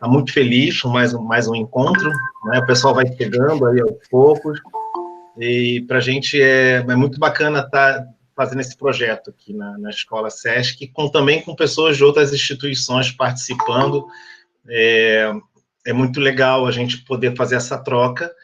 está muito feliz com mais um encontro, né? O pessoal vai chegando aí aos poucos, e para a gente é muito bacana estar fazendo esse projeto aqui na Escola Sesc, também com pessoas de outras instituições participando. É muito legal a gente poder fazer essa troca.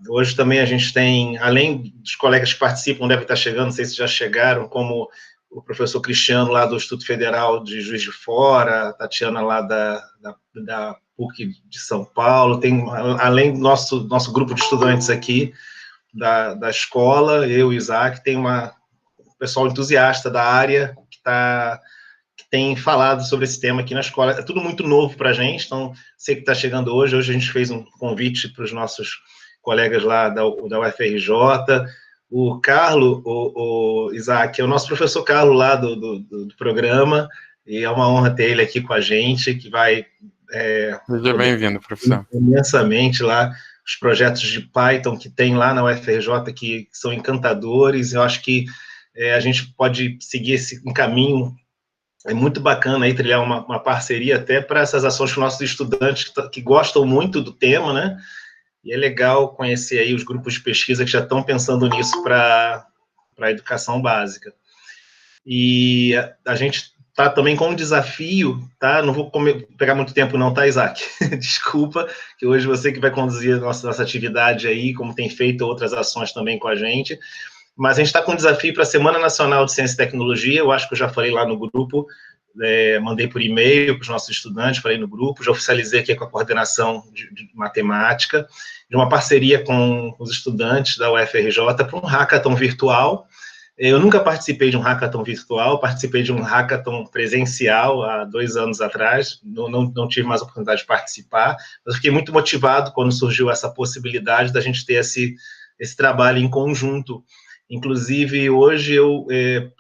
Hoje também a gente tem, além dos colegas que participam, devem estar chegando, não sei se já chegaram, como o professor Cristiano, lá do Instituto Federal de Juiz de Fora, a Tatiana, lá da PUC de São Paulo, tem, além do nosso grupo de estudantes aqui da escola, eu e Isaac, tem um pessoal entusiasta da área que tem falado sobre esse tema aqui na escola. É tudo muito novo para a gente, então, sei que está chegando hoje. Hoje a gente fez um convite para os nossos colegas lá da UFRJ. O Carlos, o Isaac, é o nosso professor Carlos lá do programa, e é uma honra ter ele aqui com a gente, que vai... Seja bem-vindo, professor. Imensamente lá, os projetos de Python que tem lá na UFRJ, que são encantadores. Eu acho que a gente pode seguir esse caminho. É muito bacana aí trilhar uma parceria até para essas ações com nossos estudantes que gostam muito do tema, né? E é legal conhecer aí os grupos de pesquisa que já estão pensando nisso para a educação básica. E a gente está também com um desafio, tá? Não vou pegar muito tempo não, tá, Isaac? Desculpa, que hoje você que vai conduzir a nossa atividade aí, como tem feito outras ações também com a gente. Mas a gente está com um desafio para a Semana Nacional de Ciência e Tecnologia. Eu acho que eu já falei lá no grupo, mandei por e-mail para os nossos estudantes, falei no grupo, já oficializei aqui com a coordenação de matemática, de uma parceria com os estudantes da UFRJ para um hackathon virtual. Eu nunca participei de um hackathon virtual, participei de um hackathon presencial há 2 anos atrás, não tive mais a oportunidade de participar, mas fiquei muito motivado quando surgiu essa possibilidade da gente ter esse trabalho em conjunto. Inclusive, hoje eu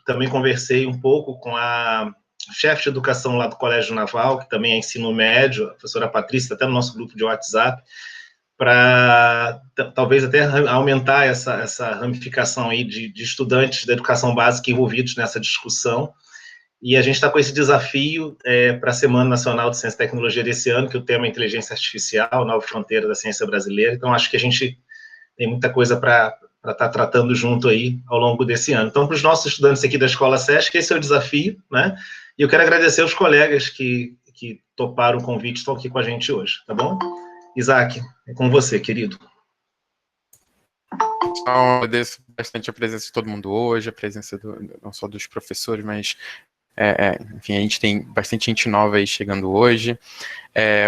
também conversei um pouco com a chefe de educação lá do Colégio Naval, que também é ensino médio, a professora Patrícia, até no nosso grupo de WhatsApp, para talvez até aumentar essa ramificação aí de estudantes da educação básica envolvidos nessa discussão. E a gente está com esse desafio para a Semana Nacional de Ciência e Tecnologia desse ano, que o tema é Inteligência Artificial, Nova Fronteira da Ciência Brasileira. Então, acho que a gente tem muita coisa para estar tratando junto aí ao longo desse ano. Então, para os nossos estudantes aqui da Escola Sesc, esse é o desafio, né? E eu quero agradecer aos colegas que toparam o convite e estão aqui com a gente hoje, tá bom? Isaac, é com você, querido. Eu agradeço bastante a presença de todo mundo hoje, a presença não só dos professores, mas, enfim, a gente tem bastante gente nova aí chegando hoje.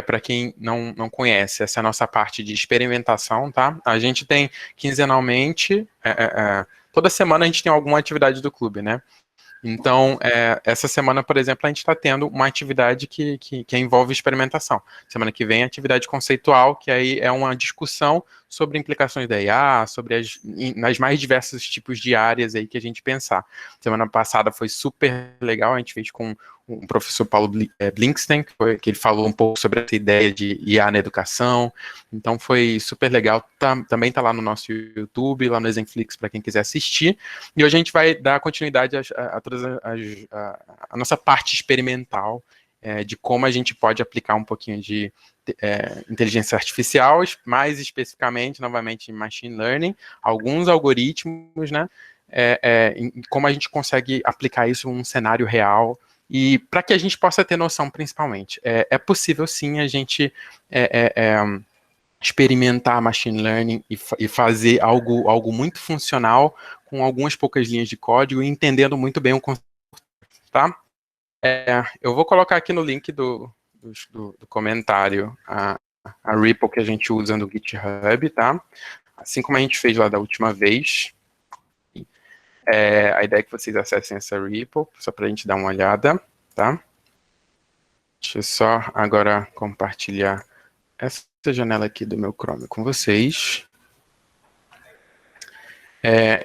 Para quem não conhece, essa é a nossa parte de experimentação, tá? A gente tem quinzenalmente, toda semana a gente tem alguma atividade do clube, né? Então, essa semana, por exemplo, a gente está tendo uma atividade que envolve experimentação. Semana que vem, atividade conceitual, que aí é uma discussão sobre implicações da IA, sobre nas mais diversos tipos de áreas aí que a gente pensar. Semana passada foi super legal, a gente fez com o professor Paulo Blinkstein, que ele falou um pouco sobre essa ideia de IA na educação, então foi super legal, também está lá no nosso YouTube, lá no Zenflix, para quem quiser assistir, e hoje a gente vai dar continuidade a toda a nossa parte experimental, de como a gente pode aplicar um pouquinho de inteligência artificial, mais especificamente, novamente, em machine learning, alguns algoritmos, né, como a gente consegue aplicar isso em um cenário real, e para que a gente possa ter noção, principalmente, é possível sim a gente experimentar machine learning e fazer algo muito funcional com algumas poucas linhas de código e entendendo muito bem o conceito, tá? Eu vou colocar aqui no link do comentário a REPL que a gente usa no GitHub, tá? Assim como a gente fez lá da última vez. A ideia é que vocês acessem essa REPL, só para a gente dar uma olhada, tá? Deixa eu só agora compartilhar essa janela aqui do meu Chrome com vocês.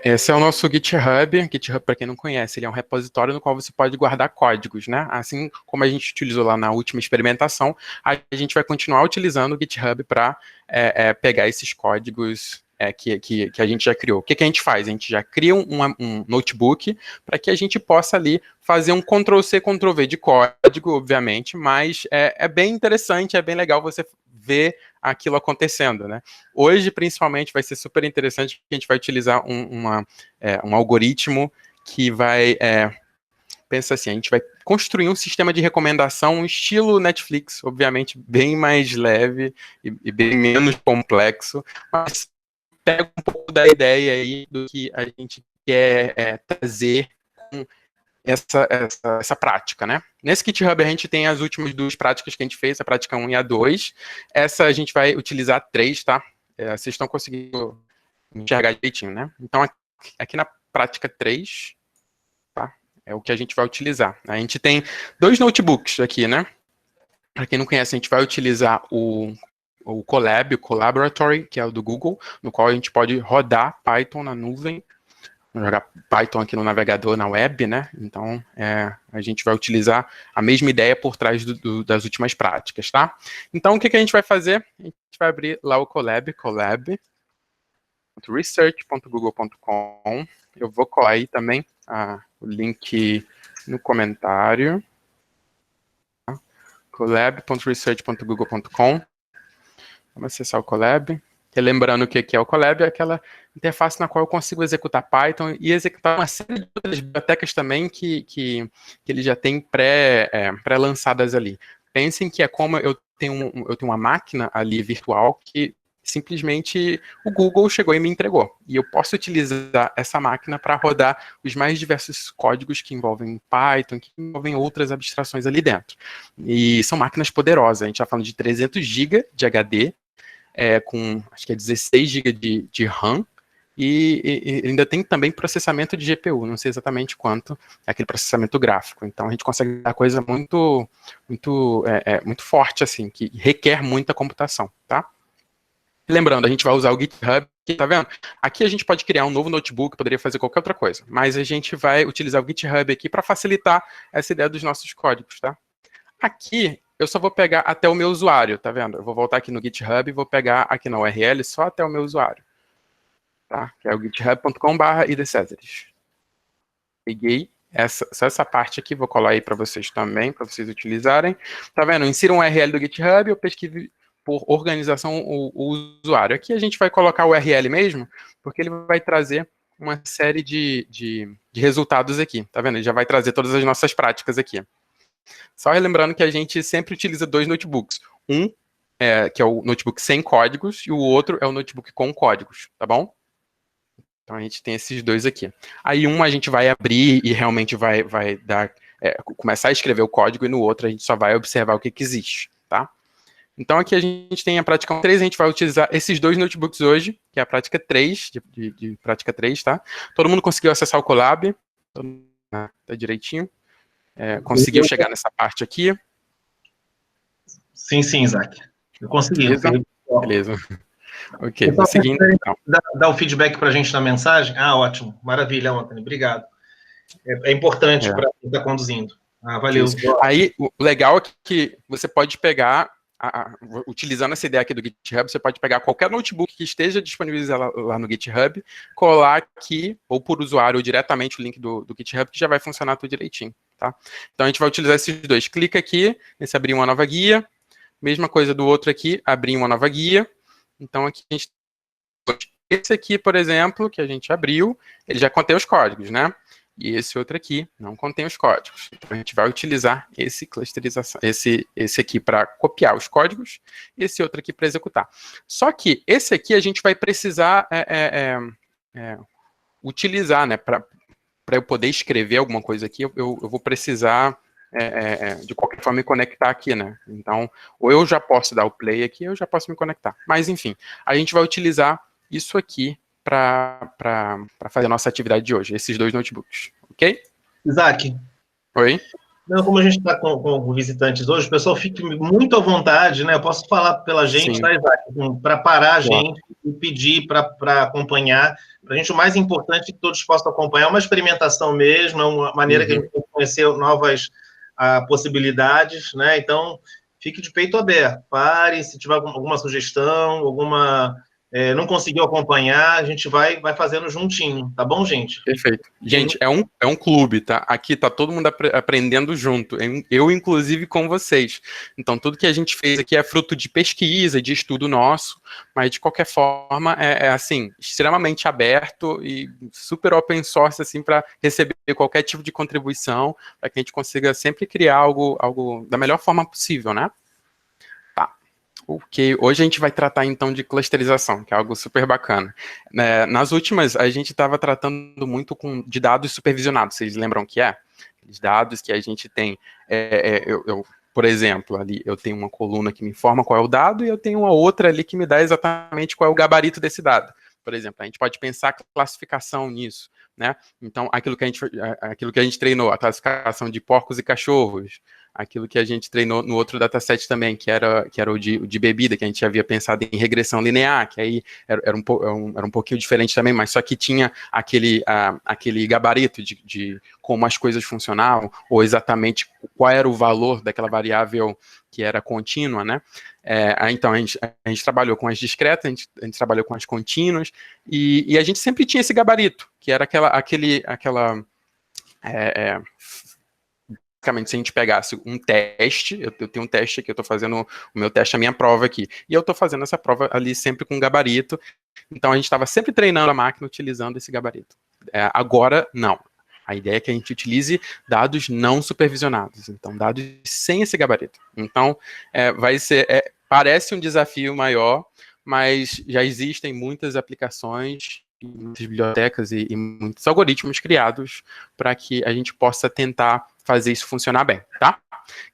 Esse é o nosso GitHub. GitHub, para quem não conhece, ele é um repositório no qual você pode guardar códigos, né? Assim como a gente utilizou lá na última experimentação, a gente vai continuar utilizando o GitHub para pegar esses códigos que a gente já criou. O que a gente faz? A gente já cria um notebook para que a gente possa ali fazer um Ctrl+C, Ctrl+V de código, obviamente, mas é bem interessante, é bem legal você ver aquilo acontecendo, né? Hoje, principalmente, vai ser super interessante que a gente vai utilizar um algoritmo que vai... pensa assim, a gente vai construir um sistema de recomendação estilo Netflix, obviamente bem mais leve e bem menos complexo, mas pega um pouco da ideia aí do que a gente quer trazer com essa prática, né? Nesse GitHub a gente tem as últimas duas práticas que a gente fez, a prática 1 e a 2. Essa a gente vai utilizar 3, tá? Vocês estão conseguindo enxergar direitinho, né? Então, aqui na prática 3, tá? É o que a gente vai utilizar. A gente tem 2 notebooks aqui, né? Para quem não conhece, a gente vai utilizar o Colab, o Collaboratory, que é o do Google, no qual a gente pode rodar Python na nuvem, jogar Python aqui no navegador, na web, né? Então, a gente vai utilizar a mesma ideia por trás das últimas práticas, tá? Então, o que a gente vai fazer? A gente vai abrir lá o colab.research.google.com. Eu vou colar aí também o link no comentário. colab.research.google.com. Vamos acessar o Colab. Lembrando o que é o Colab, é aquela interface na qual eu consigo executar Python e executar uma série de outras bibliotecas também que ele já tem pré-lançadas ali. Pensem que é como eu tenho uma máquina ali virtual que simplesmente o Google chegou e me entregou. E eu posso utilizar essa máquina para rodar os mais diversos códigos que envolvem Python, que envolvem outras abstrações ali dentro. E são máquinas poderosas. A gente está falando de 300 GB de HD, com acho que 16 GB de RAM, e ainda tem também processamento de GPU, não sei exatamente quanto é aquele processamento gráfico. Então a gente consegue dar coisa muito forte, assim, que requer muita computação, tá? Lembrando, a gente vai usar o GitHub, aqui, tá vendo? Aqui a gente pode criar um novo notebook, poderia fazer qualquer outra coisa, mas a gente vai utilizar o GitHub aqui para facilitar essa ideia dos nossos códigos, tá? Aqui, eu só vou pegar até o meu usuário, tá vendo? Eu vou voltar aqui no GitHub e vou pegar aqui na URL só até o meu usuário, tá? Que é o github.com/idcesares. Peguei só essa parte aqui, vou colar aí para vocês também, para vocês utilizarem. Tá vendo? Insira um URL do GitHub, eu pesquiso por organização o usuário. Aqui a gente vai colocar o URL mesmo, porque ele vai trazer uma série de resultados aqui, tá vendo? Ele já vai trazer todas as nossas práticas aqui. Só lembrando que a gente sempre utiliza 2 notebooks. Um, que é o notebook sem códigos, e o outro é o notebook com códigos, tá bom? Então a gente tem esses 2 aqui. Aí a gente vai abrir e realmente vai dar, começar a escrever o código, e no outro a gente só vai observar o que existe, tá? Então aqui a gente tem a prática 3, a gente vai utilizar esses 2 notebooks hoje, que é a prática 3, de prática 3, tá? Todo mundo conseguiu acessar o Colab? Tá direitinho? Conseguiu chegar nessa parte aqui? Sim, Isaac. Eu consegui. Beleza. Ok, vou seguindo. Então. Dá o feedback para a gente na mensagem? Ótimo. Maravilha, Anthony. Obrigado. É importante para quem está conduzindo. Valeu. Aí, o legal é que você pode pegar, utilizando essa ideia aqui do GitHub, você pode pegar qualquer notebook que esteja disponibilizado lá no GitHub, colar aqui, ou por usuário, ou diretamente o link do GitHub, que já vai funcionar tudo direitinho, tá? Então, a gente vai utilizar esses 2. Clica aqui, nesse abrir uma nova guia. Mesma coisa do outro aqui, abrir uma nova guia. Então, aqui a gente... Esse aqui, por exemplo, que a gente abriu, ele já contém os códigos, né? E esse outro aqui não contém os códigos. Então, a gente vai utilizar esse aqui para copiar os códigos, e esse outro aqui para executar. Só que esse aqui a gente vai precisar utilizar, né? Para eu poder escrever alguma coisa aqui, eu vou precisar, de qualquer forma, me conectar aqui, né? Então, ou eu já posso dar o play aqui, ou eu já posso me conectar. Mas, enfim, a gente vai utilizar isso aqui para fazer a nossa atividade de hoje, esses 2 notebooks, ok? Isaac. Oi? Não, como a gente está com visitantes hoje, o pessoal fique muito à vontade, né? Eu posso falar pela gente, tá, Isaac? Para parar a gente e pedir para acompanhar. Para a gente, o mais importante é que todos possam acompanhar, uma experimentação mesmo, é uma maneira que a gente tem que conhecer novas possibilidades, né? Então, fique de peito aberto. Pare, se tiver alguma sugestão, alguma não conseguiu acompanhar, a gente vai fazendo juntinho, tá bom, gente? Perfeito. Gente, é um clube, tá? Aqui tá todo mundo aprendendo junto. Eu, inclusive, com vocês. Então, tudo que a gente fez aqui é fruto de pesquisa, de estudo nosso, mas, de qualquer forma, assim, extremamente aberto e super open source, assim, para receber qualquer tipo de contribuição, para que a gente consiga sempre criar algo da melhor forma possível, né? Ok, hoje a gente vai tratar então de clusterização, que é algo super bacana. Nas últimas, a gente estava tratando muito de dados supervisionados, vocês lembram o que é? Aqueles dados que a gente tem, por exemplo, ali eu tenho uma coluna que me informa qual é o dado e eu tenho uma outra ali que me dá exatamente qual é o gabarito desse dado. Por exemplo, a gente pode pensar classificação nisso, né? Então, aquilo que a gente treinou, a classificação de porcos e cachorros, aquilo que a gente treinou no outro dataset também, que era o de bebida, que a gente havia pensado em regressão linear, que aí era um pouquinho diferente também, mas só que tinha aquele gabarito de como as coisas funcionavam, ou exatamente qual era o valor daquela variável que era contínua, né? Então, a gente trabalhou com as discretas, a gente trabalhou com as contínuas, e a gente sempre tinha esse gabarito, que era basicamente, se a gente pegasse um teste, eu tenho um teste aqui, eu estou fazendo o meu teste, a minha prova aqui, e eu estou fazendo essa prova ali sempre com gabarito, então a gente estava sempre treinando a máquina utilizando esse gabarito. Agora, não. A ideia é que a gente utilize dados não supervisionados, então dados sem esse gabarito. Então, parece um desafio maior, mas já existem muitas aplicações, muitas bibliotecas e muitos algoritmos criados para que a gente possa tentar fazer isso funcionar bem, tá?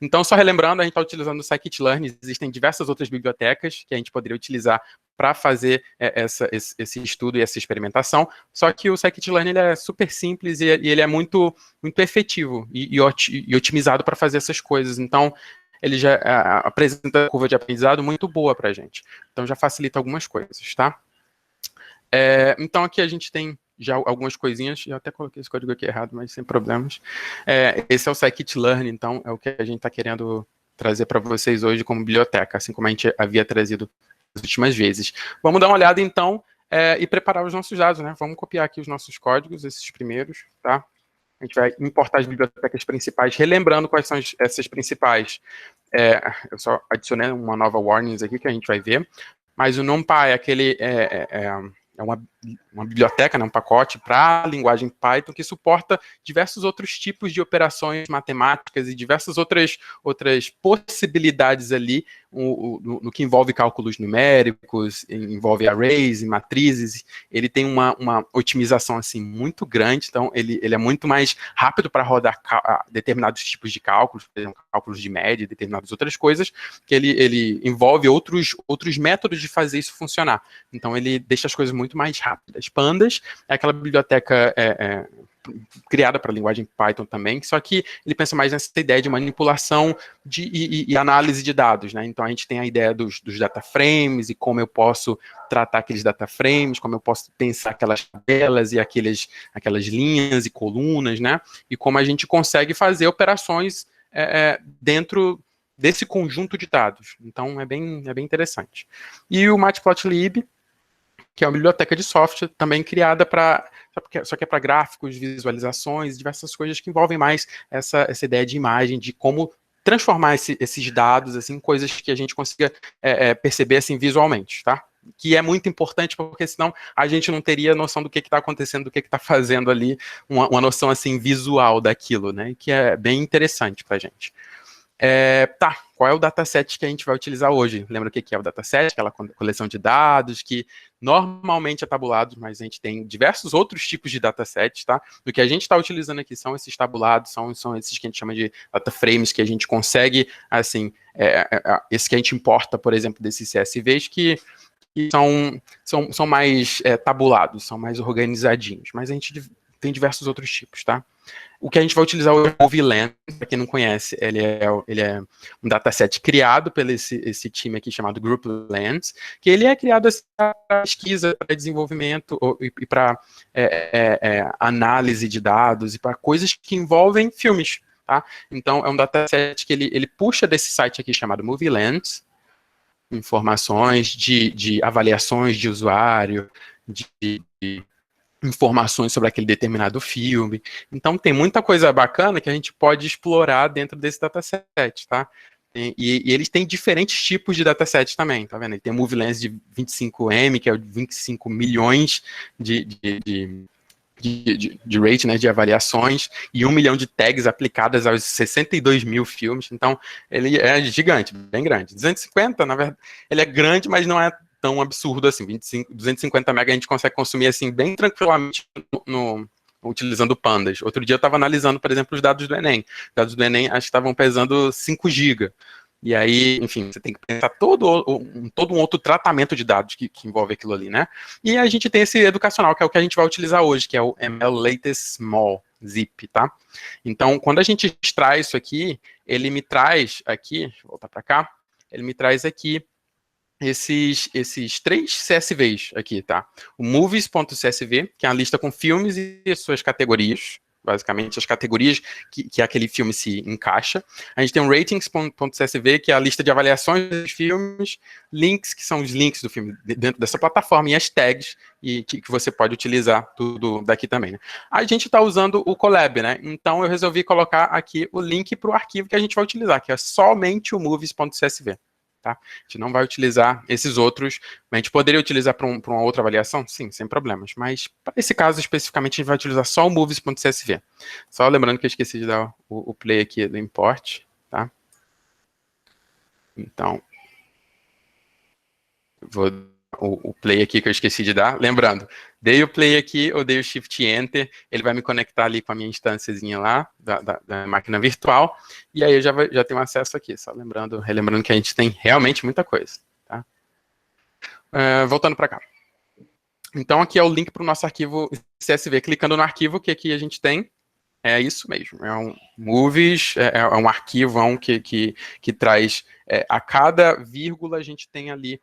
Então, só relembrando, a gente está utilizando o scikit-learn, existem diversas outras bibliotecas que a gente poderia utilizar para fazer esse estudo e essa experimentação, só que o scikit-learn ele é super simples e ele é muito, muito efetivo e otimizado para fazer essas coisas, então ele já apresenta uma curva de aprendizado muito boa para a gente, então já facilita algumas coisas, tá? Então aqui a gente tem já algumas coisinhas, eu até coloquei esse código aqui errado, mas sem problemas. Esse é o scikit-learn, então é o que a gente está querendo trazer para vocês hoje como biblioteca, assim como a gente havia trazido as últimas vezes. Vamos dar uma olhada então e preparar os nossos dados, né? Vamos copiar aqui os nossos códigos, esses primeiros, tá? A gente vai importar as bibliotecas principais, relembrando quais são essas principais. Eu só adicionei uma nova warnings aqui que a gente vai ver, mas o NumPy é uma biblioteca, né, um pacote para a linguagem Python que suporta diversos outros tipos de operações matemáticas e diversas outras possibilidades ali no que envolve cálculos numéricos, envolve arrays e matrizes. Ele tem uma otimização assim muito grande, então ele é muito mais rápido para rodar determinados tipos de cálculos, por exemplo, cálculos de média e determinadas outras coisas, que ele envolve outros métodos de fazer isso funcionar. Então ele deixa as coisas muito mais rápidas. Pandas é aquela biblioteca criada para a linguagem Python também, só que ele pensa mais nessa ideia de manipulação e análise de dados, né? Então a gente tem a ideia dos data frames e como eu posso tratar aqueles data frames, como eu posso pensar aquelas tabelas e aquelas linhas e colunas, né? E como a gente consegue fazer operações dentro desse conjunto de dados. Então é bem interessante. E o Matplotlib, que é uma biblioteca de software também criada só que é para gráficos, visualizações, diversas coisas que envolvem mais essa ideia de imagem, de como transformar esses dados assim, em coisas que a gente consiga perceber assim, visualmente, tá? Que é muito importante, porque senão a gente não teria noção do que está acontecendo, do que está fazendo ali, uma noção assim, visual daquilo, né? Que é bem interessante para a gente. Qual é o dataset que a gente vai utilizar hoje? Lembra o que é o dataset? Aquela coleção de dados que normalmente é tabulado, mas a gente tem diversos outros tipos de datasets, tá? O que a gente está utilizando aqui são esses tabulados, são esses que a gente chama de data frames, que a gente consegue, assim, esse que a gente importa, por exemplo, desses CSVs, que são mais tabulados, são mais organizadinhos, mas a gente tem diversos outros tipos, tá? O que a gente vai utilizar hoje é o MovieLens, para quem não conhece, ele é um dataset criado pelo esse time aqui chamado GroupLens, que ele é criado para pesquisa, para desenvolvimento e para análise de dados e para coisas que envolvem filmes, tá? Então, é um dataset que ele puxa desse site aqui chamado MovieLens, informações de avaliações de usuário, de informações sobre aquele determinado filme. Então, tem muita coisa bacana que a gente pode explorar dentro desse dataset, tá? E eles têm diferentes tipos de dataset também, tá vendo? Ele tem Movie Lens de 25M, que é 25 milhões de rate, né, de avaliações, e 1 milhão de tags aplicadas aos 62 mil filmes. Então, ele é gigante, bem grande. 250, na verdade, ele é grande, mas não é tão absurdo assim. 250 MB a gente consegue consumir assim bem tranquilamente utilizando pandas. Outro dia eu estava analisando, por exemplo, os dados do Enem. Os dados do Enem acho que estavam pesando 5 GB. E aí, enfim, você tem que pensar todo um outro tratamento de dados que envolve aquilo ali, né? E a gente tem esse educacional, que é o que a gente vai utilizar hoje, que é o ML Latest Small, ZIP, tá? Então, quando a gente extrai isso aqui, ele me traz aqui, deixa eu voltar para cá, ele me traz aqui esses 3 CSVs aqui, tá? O movies.csv, que é a lista com filmes e suas categorias, basicamente as categorias que aquele filme se encaixa. A gente tem o ratings.csv, que é a lista de avaliações dos filmes, links, que são os links do filme dentro dessa plataforma, e as tags que você pode utilizar tudo daqui também, né? A gente está usando o Colab, né? Então eu resolvi colocar aqui o link para o arquivo que a gente vai utilizar, que é somente o movies.csv. Tá? A gente não vai utilizar esses outros, a gente poderia utilizar para uma outra avaliação? Sim, sem problemas, mas para esse caso especificamente a gente vai utilizar só o movies.csv. Só lembrando que eu esqueci de dar o play aqui do import, tá? Então, vou o play aqui que eu esqueci de dar. Lembrando, dei o play aqui, eu dei o Shift Enter, ele vai me conectar ali com a minha instânciazinha lá, da máquina virtual, e aí eu já tenho acesso aqui, só relembrando que a gente tem realmente muita coisa, tá? Voltando para cá. Então, aqui é o link para o nosso arquivo CSV. Clicando no arquivo, o que aqui a gente tem? É isso mesmo, é um movies, é um arquivão que traz, a cada vírgula a gente tem ali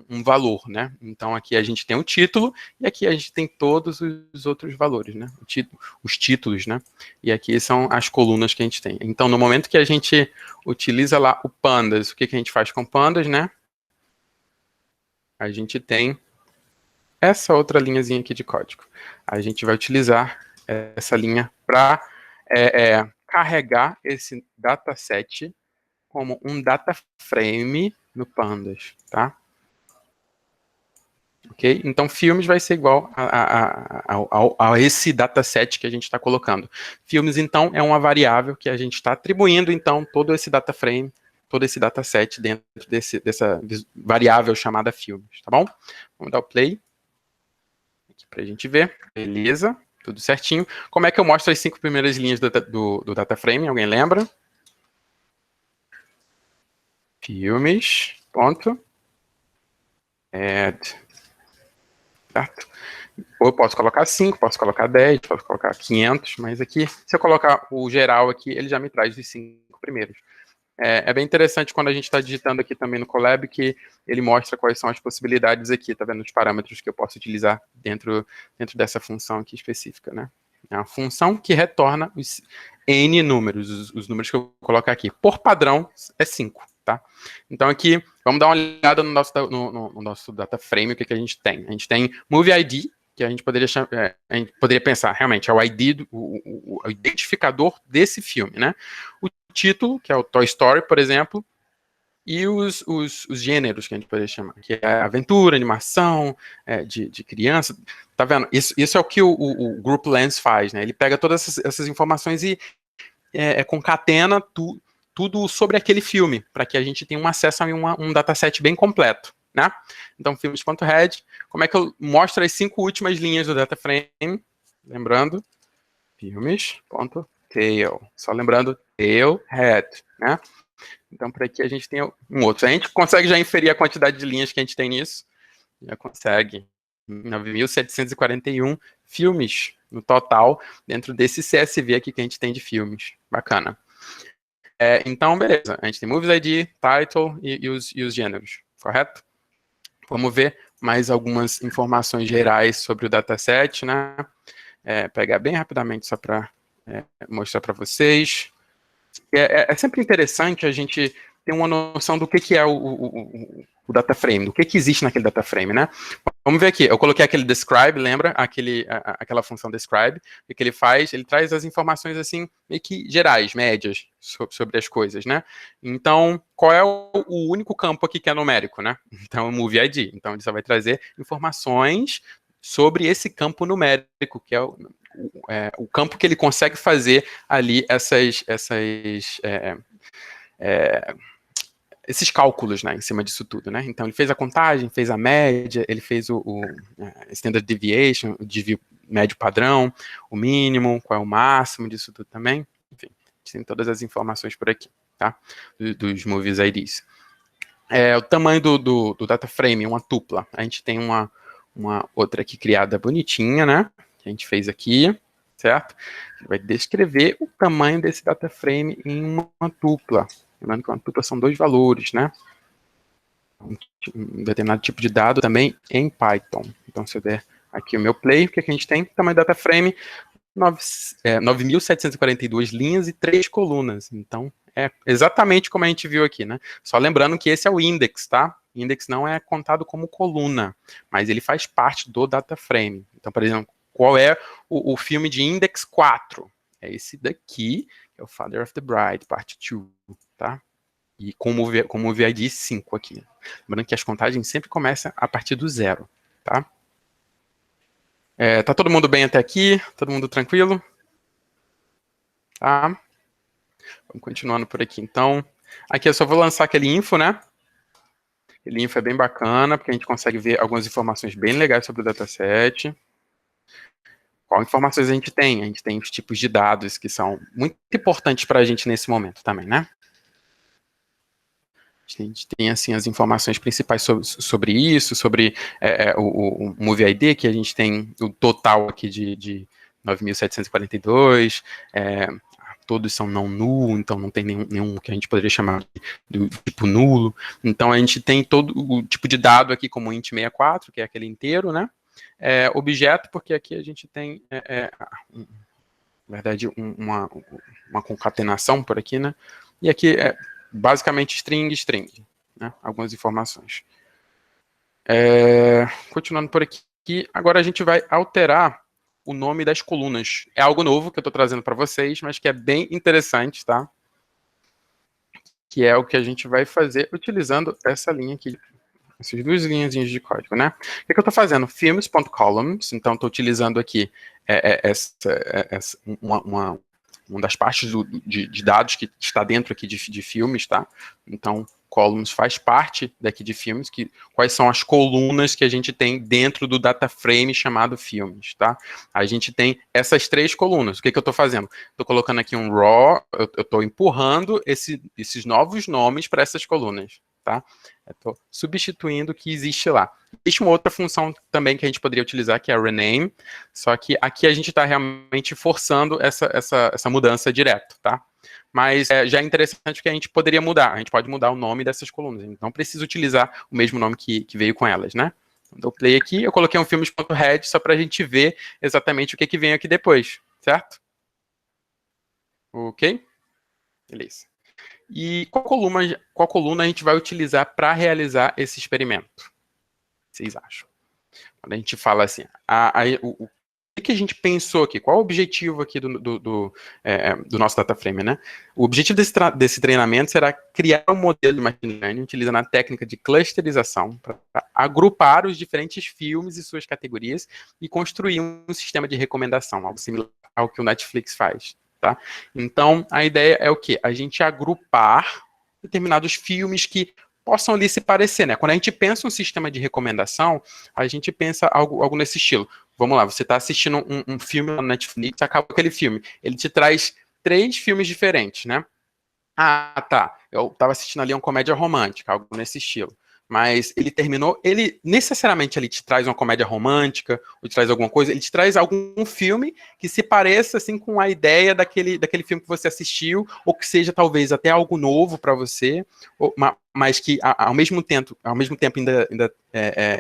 um valor, né? Então aqui a gente tem o título e aqui a gente tem todos os outros valores, né? Os títulos, né? E aqui são as colunas que a gente tem. Então no momento que a gente utiliza lá o pandas, o que a gente faz com pandas, né? A gente tem essa outra linhazinha aqui de código. A gente vai utilizar essa linha para carregar esse dataset como um data frame no pandas, tá? Ok? Então, filmes vai ser igual a esse dataset que a gente está colocando. Filmes, então, é uma variável que a gente está atribuindo, então, todo esse data frame, todo esse dataset dentro dessa variável chamada filmes, tá bom? Vamos dar o play aqui para a gente ver. Beleza, tudo certinho. Como é que eu mostro as 5 primeiras linhas do data frame? Alguém lembra? Filmes, ponto. Add. Certo? Ou eu posso colocar 5, posso colocar 10, posso colocar 500, mas aqui, se eu colocar o geral aqui, ele já me traz os 5 primeiros. É bem interessante quando a gente está digitando aqui também no Colab, que ele mostra quais são as possibilidades aqui, tá vendo os parâmetros que eu posso utilizar dentro dessa função aqui específica, né? É uma função que retorna os N números, os números que eu coloco aqui. Por padrão, é 5. Tá? Então aqui, vamos dar uma olhada no nosso data frame, o que a gente tem. A gente tem Movie ID, que a gente poderia pensar, realmente, é o ID, o identificador desse filme, né? O título, que é o Toy Story, por exemplo, e os gêneros que a gente poderia chamar, que é aventura, animação, de criança, tá vendo? Isso é o que o Group Lens faz, né? Ele pega todas essas informações e concatena tudo sobre aquele filme, para que a gente tenha um acesso a um dataset bem completo, né? Então, filmes.head, como é que eu mostro as 5 últimas linhas do data frame? Lembrando, filmes.tail, só lembrando, tail, head, né? Então, por aqui a gente tem um outro. A gente consegue já inferir a quantidade de linhas que a gente tem nisso, já consegue 9.741 filmes no total, dentro desse CSV aqui que a gente tem de filmes. Bacana. Então, beleza. A gente tem Movies ID, Title e os gêneros, correto? Vamos ver mais algumas informações gerais sobre o dataset, né? Pegar bem rapidamente só para mostrar para vocês. É sempre interessante a gente ter uma noção do que é o data frame, o que existe naquele data frame, né? Vamos ver aqui, eu coloquei aquele describe, lembra? Aquela função describe, o que ele faz? Ele traz as informações, assim, meio que gerais, médias, sobre as coisas, né? Então, qual é o único campo aqui que é numérico, né? Então, o Movie ID. Então, ele só vai trazer informações sobre esse campo numérico, que é o campo que ele consegue fazer ali esses cálculos, né, em cima disso tudo, né? Então, ele fez a contagem, fez a média, ele fez o standard deviation, o desvio médio padrão, o mínimo, qual é o máximo disso tudo também. Enfim, tem todas as informações por aqui, tá? Dos Movies IDs. O tamanho do data frame, uma tupla. A gente tem uma outra aqui criada bonitinha, né? Que a gente fez aqui, certo? Ele vai descrever o tamanho desse data frame em uma tupla. Lembrando que uma tupla são 2 valores, né? Um determinado tipo de dado também em Python. Então, se eu der aqui o meu play, o que a gente tem? Tamanho do data frame, 9.742 linhas e 3 colunas. Então, é exatamente como a gente viu aqui, né? Só lembrando que esse é o index, tá? Index não é contado como coluna, mas ele faz parte do data frame. Então, por exemplo, qual é o filme de index 4? É esse daqui, que é o Father of the Bride, parte 2, tá? E como o VID 5 aqui. Lembrando que as contagens sempre começam a partir do 0, tá? Tá todo mundo bem até aqui? Todo mundo tranquilo? Tá? Vamos continuando por aqui. Então, aqui eu só vou lançar aquele info, né? Aquele info é bem bacana, porque a gente consegue ver algumas informações bem legais sobre o dataset. Qual informações a gente tem? A gente tem os tipos de dados que são muito importantes para a gente nesse momento também, né? A gente tem, assim, as informações principais sobre isso, sobre o Movie ID, que a gente tem o total aqui de 9.742, todos são não null, então não tem nenhum que a gente poderia chamar de tipo nulo. Então, a gente tem todo o tipo de dado aqui, como int 64, que é aquele inteiro, né? Objeto, porque aqui a gente tem, na verdade, uma concatenação por aqui, né? E aqui basicamente string, né? Algumas informações. Continuando por aqui, agora a gente vai alterar o nome das colunas. É algo novo que eu estou trazendo para vocês, mas que é bem interessante, tá? Que é o que a gente vai fazer utilizando essa linha aqui, essas 2 linhazinhas de código, né? O que eu estou fazendo? Films.columns, então estou utilizando aqui uma das partes de dados que está dentro aqui de filmes, tá? Então, columns faz parte daqui de filmes, quais são as colunas que a gente tem dentro do data frame chamado filmes, tá? A gente tem essas 3 colunas. O que eu estou fazendo? Estou colocando aqui um raw, eu estou empurrando esses novos nomes para essas colunas, tá? Estou substituindo o que existe lá. Existe uma outra função também que a gente poderia utilizar, que é a rename, só que aqui a gente está realmente forçando essa mudança direto, tá? Mas já é interessante que a gente poderia mudar. A gente pode mudar o nome dessas colunas. A gente não precisa utilizar o mesmo nome que veio com elas, né? Então, dou play aqui, eu coloquei um filmes.head só para a gente ver exatamente o que vem aqui depois, certo? Ok? Beleza. E qual coluna a gente vai utilizar para realizar esse experimento? O que vocês acham? Quando a gente fala assim, o que a gente pensou aqui? Qual o objetivo aqui do nosso data frame, né? O objetivo desse treinamento será criar um modelo de machine learning utilizando a técnica de clusterização para agrupar os diferentes filmes e suas categorias e construir um sistema de recomendação, algo similar ao que o Netflix faz. Tá? Então, a ideia é o quê? A gente agrupar determinados filmes que possam ali se parecer, né? Quando a gente pensa um sistema de recomendação, a gente pensa algo nesse estilo. Vamos lá, você está assistindo um filme no Netflix, acaba aquele filme. Ele te traz 3 filmes diferentes, né? Ah, tá. Eu estava assistindo ali uma comédia romântica, algo nesse estilo. Mas ele terminou, ele necessariamente ele te traz uma comédia romântica, ou te traz alguma coisa, ele te traz algum filme que se pareça assim com a ideia daquele filme que você assistiu, ou que seja talvez até algo novo para você, mas que ao mesmo tempo ainda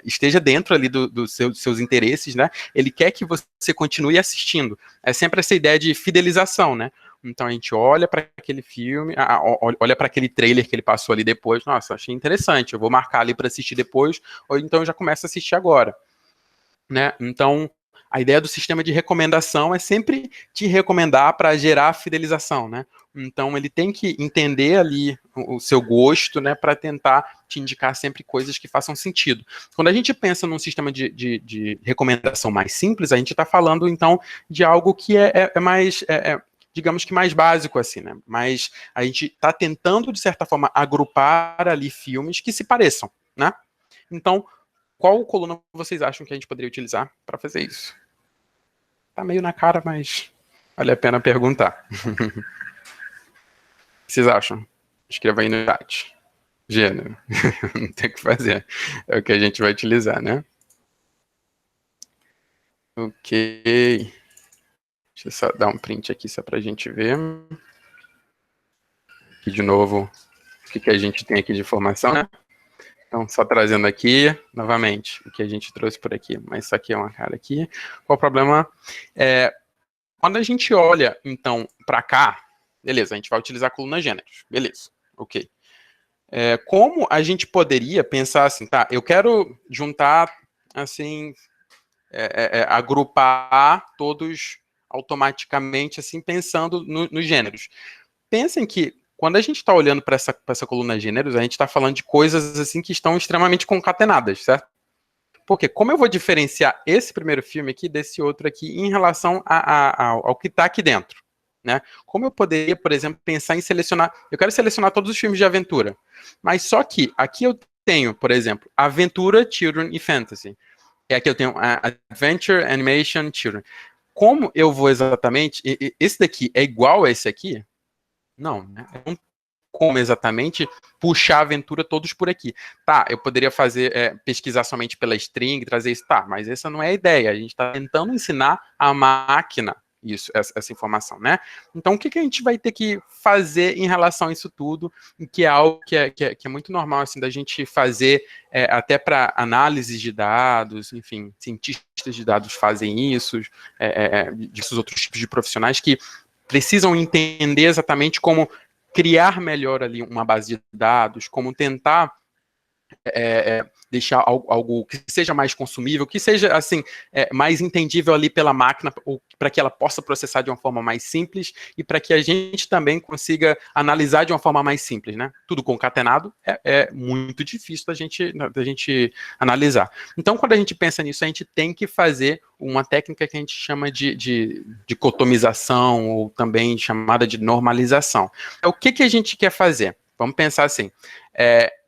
esteja dentro ali dos seus interesses, né? Ele quer que você continue assistindo. É sempre essa ideia de fidelização, né? Então a gente olha para aquele filme, olha para aquele trailer que ele passou ali depois, nossa, achei interessante, eu vou marcar ali para assistir depois, ou então eu já começo a assistir agora, né? Então a ideia do sistema de recomendação é sempre te recomendar para gerar fidelização, né? Então ele tem que entender ali o seu gosto, né, para tentar te indicar sempre coisas que façam sentido. Quando a gente pensa num sistema de recomendação mais simples, a gente está falando então de algo que é mais, digamos que mais básico assim, né? Mas a gente está tentando de certa forma agrupar ali filmes que se pareçam, né? Então, qual coluna vocês acham que a gente poderia utilizar para fazer isso? Tá meio na cara, mas vale a pena perguntar. O que vocês acham? Escreva aí no chat. Gênero. Não tem o que fazer. É o que a gente vai utilizar, né? Ok. Deixa eu só dar um print aqui só pra gente ver. Aqui de novo, o que a gente tem aqui de informação, né? Então, só trazendo aqui, novamente, o que a gente trouxe por aqui. Mas isso aqui é uma cara aqui. Qual o problema? Quando a gente olha, então, para cá, beleza, a gente vai utilizar a coluna gêneros, beleza, ok. Como a gente poderia pensar assim, tá, eu quero juntar, assim, agrupar todos automaticamente, assim, pensando nos gêneros. Pensem que, quando a gente está olhando para essa coluna gêneros, a gente está falando de coisas, assim, que estão extremamente concatenadas, certo? Porque como eu vou diferenciar esse primeiro filme aqui desse outro aqui em relação ao que está aqui dentro, né? Como eu poderia, por exemplo, pensar em selecionar... Eu quero selecionar todos os filmes de aventura, mas só que aqui eu tenho, por exemplo, aventura, children e fantasy. E aqui eu tenho adventure, animation, children. Como eu vou exatamente... Esse daqui é igual a esse aqui? Não, né? Eu não como exatamente puxar a aventura todos por aqui. Tá, eu poderia fazer, pesquisar somente pela string, trazer isso, tá, mas essa não é a ideia, a gente está tentando ensinar a máquina essa informação, né? Então, o que a gente vai ter que fazer em relação a isso tudo, que é algo que é muito normal, assim, da gente fazer até para análise de dados, enfim, cientistas de dados fazem isso, desses outros tipos de profissionais que precisam entender exatamente como criar melhor ali uma base de dados, como tentar deixar algo que seja mais consumível, que seja assim mais entendível ali pela máquina, para que ela possa processar de uma forma mais simples e para que a gente também consiga analisar de uma forma mais simples, né? Tudo concatenado é muito difícil da gente analisar. Então, quando a gente pensa nisso, a gente tem que fazer uma técnica que a gente chama de dicotomização ou também chamada de normalização. Então, o que a gente quer fazer? Vamos pensar assim,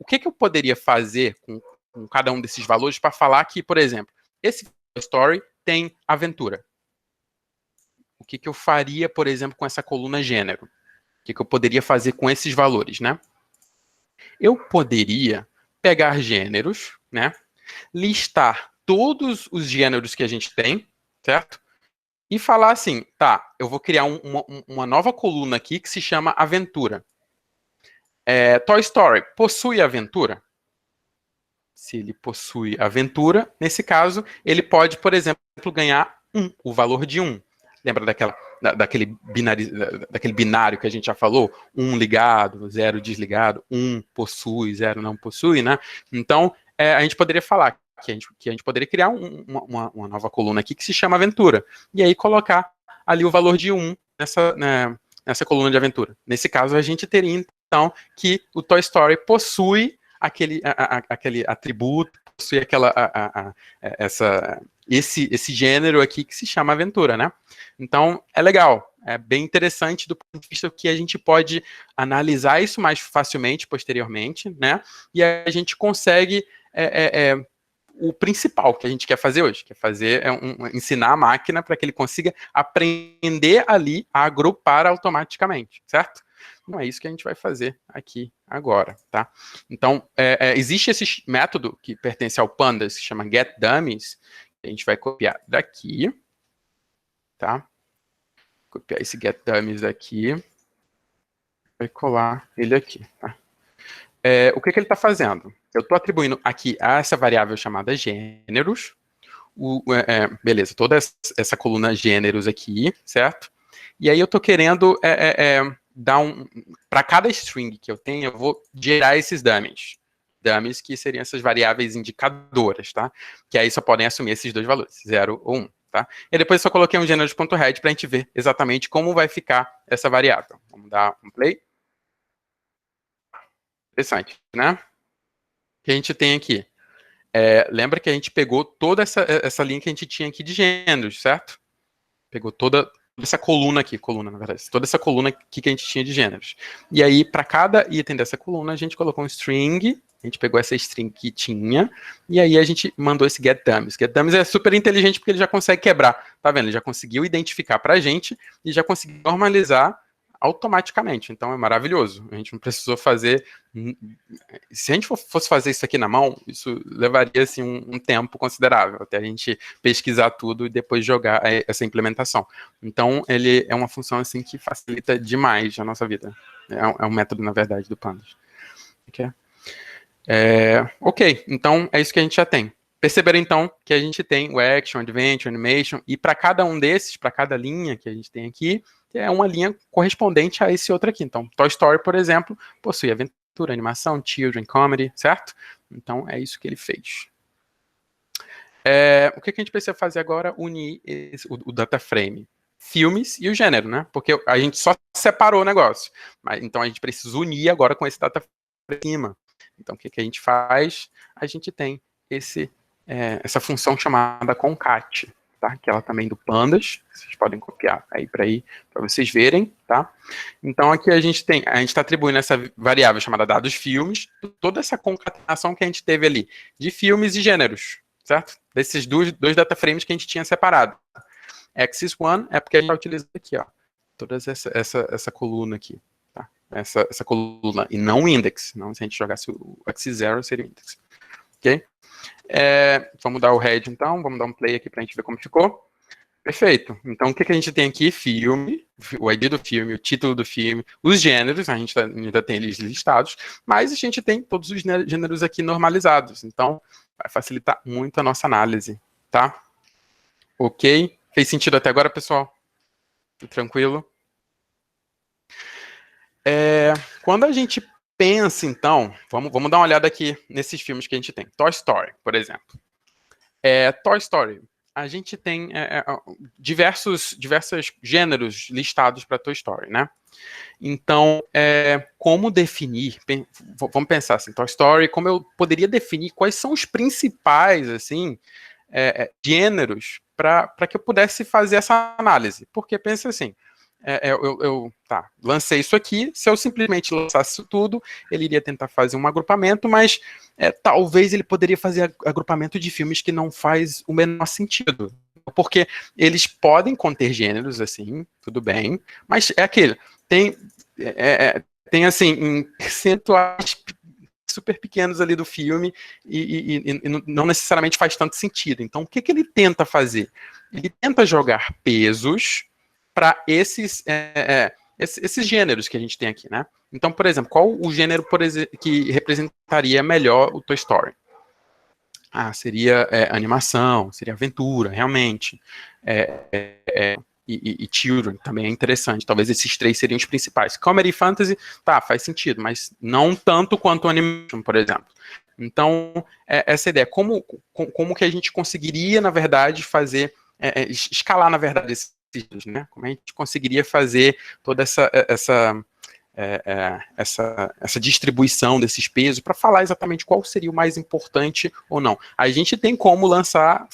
o que eu poderia fazer com cada um desses valores para falar que, por exemplo, esse story tem aventura. O que eu faria, por exemplo, com essa coluna gênero? O que eu poderia fazer com esses valores, né? Eu poderia pegar gêneros, né? Listar todos os gêneros que a gente tem, certo? E falar assim, tá, eu vou criar uma nova coluna aqui que se chama aventura. Toy Story possui aventura? Se ele possui aventura, nesse caso, ele pode, por exemplo, ganhar o valor de 1. Lembra daquele binário que a gente já falou? 1 ligado, 0 desligado, 1 possui, 0 não possui, né? Então, a gente poderia falar que a gente poderia criar uma nova coluna aqui que se chama aventura. E aí colocar ali o valor de 1 nessa coluna de aventura. Nesse caso, a gente teria, então, que o Toy Story possui aquele atributo, possui esse gênero aqui que se chama aventura, né? Então, é legal, é bem interessante do ponto de vista que a gente pode analisar isso mais facilmente posteriormente, né? E a gente consegue o principal que a gente quer fazer hoje, ensinar a máquina para que ele consiga aprender ali a agrupar automaticamente, certo? Não é isso que a gente vai fazer aqui agora, tá? Então, existe esse método que pertence ao Pandas, que se chama getDummies, que a gente vai copiar daqui, tá? Copiar esse getDummies aqui, vai colar ele aqui, tá? O que ele está fazendo? Eu estou atribuindo aqui a essa variável chamada gêneros, beleza, toda essa coluna gêneros aqui, certo? E aí eu estou querendo dar para cada string que eu tenho, eu vou gerar esses dummies. Dummies que seriam essas variáveis indicadoras, tá? Que aí só podem assumir esses dois valores, 0 ou 1. Tá? E depois eu só coloquei um generals.head para a gente ver exatamente como vai ficar essa variável. Vamos dar um play. Interessante, né? O que a gente tem aqui? Lembra que a gente pegou toda essa linha que a gente tinha aqui de gêneros, certo? Pegou toda essa coluna aqui, na verdade, toda essa coluna aqui que a gente tinha de gêneros. E aí, para cada item dessa coluna, a gente colocou um string, a gente pegou essa string que tinha, e aí a gente mandou esse getDummies. GetDummies é super inteligente porque ele já consegue quebrar, tá vendo? Ele já conseguiu identificar para a gente e já conseguiu normalizar automaticamente, então é maravilhoso. A gente não precisou fazer. Se a gente fosse fazer isso aqui na mão, isso levaria assim, um tempo considerável até a gente pesquisar tudo e depois jogar essa implementação. Então, ele é uma função assim que facilita demais a nossa vida. É um método, na verdade, do Pandas. Ok, então é isso que a gente já tem. Perceberam, então, que a gente tem o Action, Adventure, Animation, e para cada um desses, para cada linha que a gente tem aqui, é uma linha correspondente a esse outro aqui. Então, Toy Story, por exemplo, possui aventura, animação, children, comedy, certo? Então, é isso que ele fez. O que a gente precisa fazer agora? Unir o data frame, filmes e o gênero, né? Porque a gente só separou o negócio. Então, a gente precisa unir agora com esse data frame em cima. Então, o que a gente faz? A gente tem essa função chamada concat, tá? Que ela também do Pandas, vocês podem copiar aí para vocês verem, tá? Então aqui a gente está atribuindo essa variável chamada dados filmes, toda essa concatenação que a gente teve ali de filmes e gêneros, certo? Desses dois data frames que a gente tinha separado. Axis 1 é porque a gente utiliza aqui, ó, toda essa coluna aqui, tá? Essa coluna, e não o index, não, se a gente jogasse o axis 0 seria o index, ok? Vamos dar o head, então, vamos dar um play aqui para a gente ver como ficou. Perfeito. Então, o que a gente tem aqui? Filme, o ID do filme, o título do filme, os gêneros, a gente ainda tem eles listados, mas a gente tem todos os gêneros aqui normalizados. Então, vai facilitar muito a nossa análise, tá? Ok? Fez sentido até agora, pessoal? Tranquilo? Quando a gente pensa, então, vamos dar uma olhada aqui nesses filmes que a gente tem. Toy Story, por exemplo. Toy Story, a gente tem diversos gêneros listados para Toy Story, né? Então, como definir? Vamos pensar assim, Toy Story, como eu poderia definir quais são os principais, assim, gêneros para que eu pudesse fazer essa análise? Porque pensa assim, lancei isso aqui, se eu simplesmente lançasse isso tudo, ele iria tentar fazer um agrupamento, mas talvez ele poderia fazer agrupamento de filmes que não faz o menor sentido, porque eles podem conter gêneros, assim, tudo bem, mas tem assim, em percentuais super pequenos ali do filme e não necessariamente faz tanto sentido. Então, o que ele tenta fazer? Ele tenta jogar pesos para esses gêneros que a gente tem aqui, né? Então, por exemplo, qual o gênero que representaria melhor o Toy Story? Seria animação, seria aventura, realmente. E children também é interessante. Talvez esses três seriam os principais. Comedy e fantasy, faz sentido, mas não tanto quanto animation, por exemplo. Então, essa ideia, como que a gente conseguiria, na verdade, fazer, escalar, na verdade, esses, né? Como a gente conseguiria fazer toda essa distribuição desses pesos para falar exatamente qual seria o mais importante ou não. A gente tem como lançar,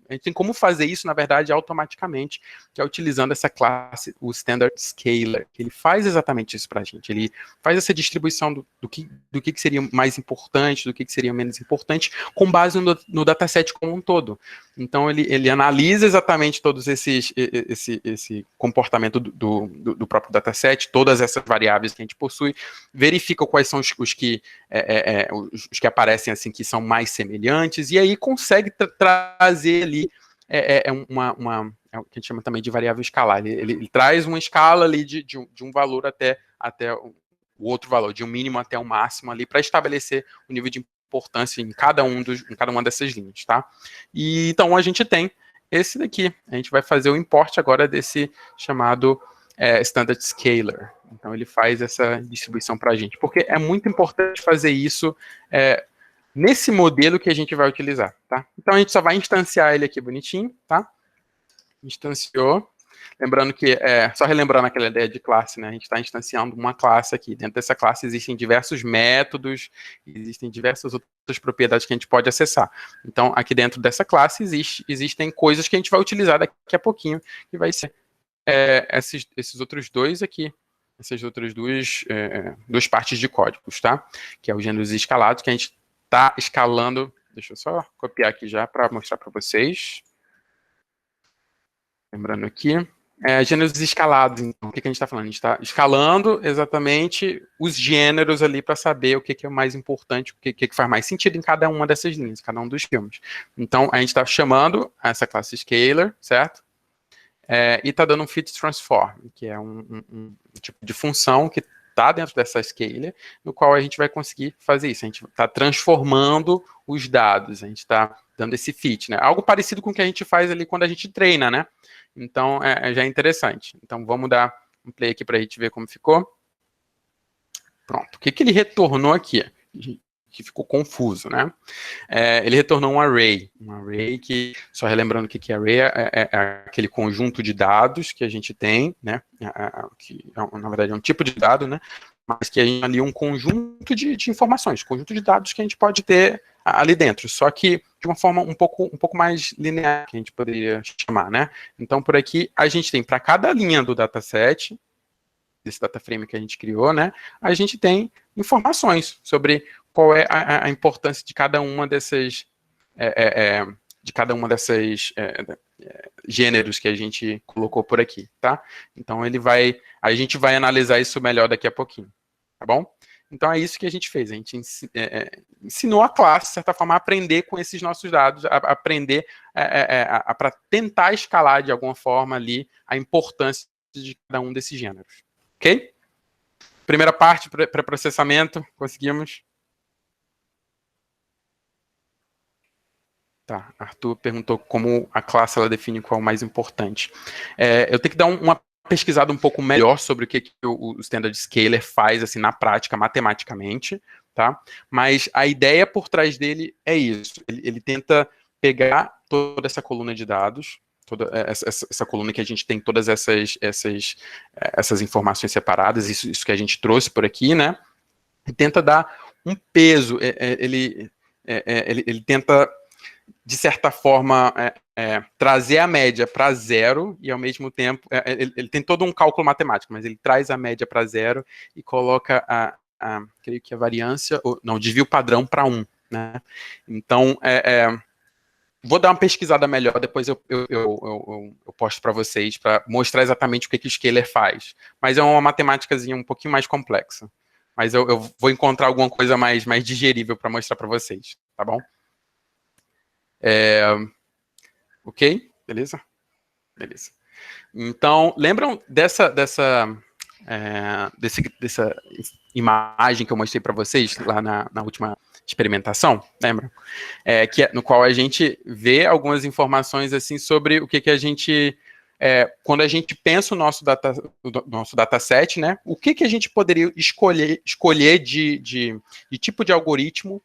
a gente tem como fazer isso, na verdade, automaticamente, que é utilizando essa classe, o Standard Scaler, que ele faz exatamente isso para a gente. Ele faz essa distribuição do que seria mais importante, do que seria menos importante, com base no dataset como um todo. Então, ele analisa exatamente todos esse comportamento do próprio dataset, todas essas variáveis que a gente possui, verifica quais são os que aparecem assim, que são mais semelhantes, e aí consegue trazer ali o que a gente chama também de variável escalar. Ele traz uma escala ali de um valor até o outro valor, de um mínimo até um máximo ali, para estabelecer o nível de importância em cada uma dessas linhas, tá? E então a gente tem esse daqui. A gente vai fazer o import agora desse chamado Standard Scaler. Então, ele faz essa distribuição para a gente, porque é muito importante fazer isso nesse modelo que a gente vai utilizar, tá? Então, a gente só vai instanciar ele aqui bonitinho, tá? Instanciou. Lembrando que, só relembrando aquela ideia de classe, né? A gente está instanciando uma classe aqui. Dentro dessa classe existem diversos métodos, existem diversas outras propriedades que a gente pode acessar. Então, aqui dentro dessa classe existem coisas que a gente vai utilizar daqui a pouquinho, que vai ser esses outros dois aqui. Essas outras duas partes de códigos, tá? Que é os gêneros escalados, que a gente está escalando. Deixa eu só copiar aqui já para mostrar para vocês. Lembrando aqui. Gêneros escalados, então, o que a gente está falando? A gente está escalando exatamente os gêneros ali para saber o que é o mais importante, o que faz mais sentido em cada uma dessas linhas, cada um dos filmes. Então, a gente está chamando essa classe scalar, certo? E está dando um fit transform, que é um tipo de função que está dentro dessa scalar, no qual a gente vai conseguir fazer isso. A gente está transformando os dados, a gente está dando esse fit, né? Algo parecido com o que a gente faz ali quando a gente treina, né? Então, já é interessante. Então, vamos dar um play aqui para a gente ver como ficou. Pronto. O que ele retornou aqui? Que ficou confuso, né? Ele retornou um array que, só relembrando o que é array, é aquele conjunto de dados que a gente tem, né? Que, na verdade, é um tipo de dado, né? Mas que a gente ali um conjunto de informações, conjunto de dados que a gente pode ter ali dentro, só que de uma forma um pouco mais linear, que a gente poderia chamar, né? Então, por aqui, a gente tem, para cada linha do dataset, desse data frame que a gente criou, né? A gente tem informações sobre qual é a importância de cada uma dessas gêneros que a gente colocou por aqui, tá? Então, a gente vai analisar isso melhor daqui a pouquinho, tá bom? Então, é isso que a gente fez. A gente ensinou a classe, de certa forma, a aprender com esses nossos dados, a aprender para tentar escalar, de alguma forma, ali, a importância de cada um desses gêneros. Ok? Primeira parte, pré-processamento, conseguimos? Tá, Arthur perguntou como a classe ela define qual é o mais importante. Eu tenho que dar uma pesquisada um pouco melhor sobre o que o Standard Scaler faz, assim, na prática, matematicamente, tá? Mas a ideia por trás dele é isso. Ele tenta pegar toda essa coluna de dados, toda essa coluna que a gente tem todas essas informações separadas, isso que a gente trouxe por aqui, né? E tenta dar um peso. Ele tenta, de certa forma, trazer a média para zero e, ao mesmo tempo, ele tem todo um cálculo matemático, mas ele traz a média para zero e coloca creio que a variância, o desvio padrão para 1, né? Então, vou dar uma pesquisada melhor, depois eu posto para vocês, para mostrar exatamente o que o Scaler faz. Mas é uma matemáticazinha um pouquinho mais complexa. Mas eu vou encontrar alguma coisa mais digerível para mostrar para vocês, tá bom? Ok? Beleza? Beleza. Então, lembram dessa imagem que eu mostrei para vocês lá na última experimentação? Lembram? No qual a gente vê algumas informações assim sobre o que a gente... quando a gente pensa o nosso dataset, né? O que a gente poderia escolher de tipo de algoritmo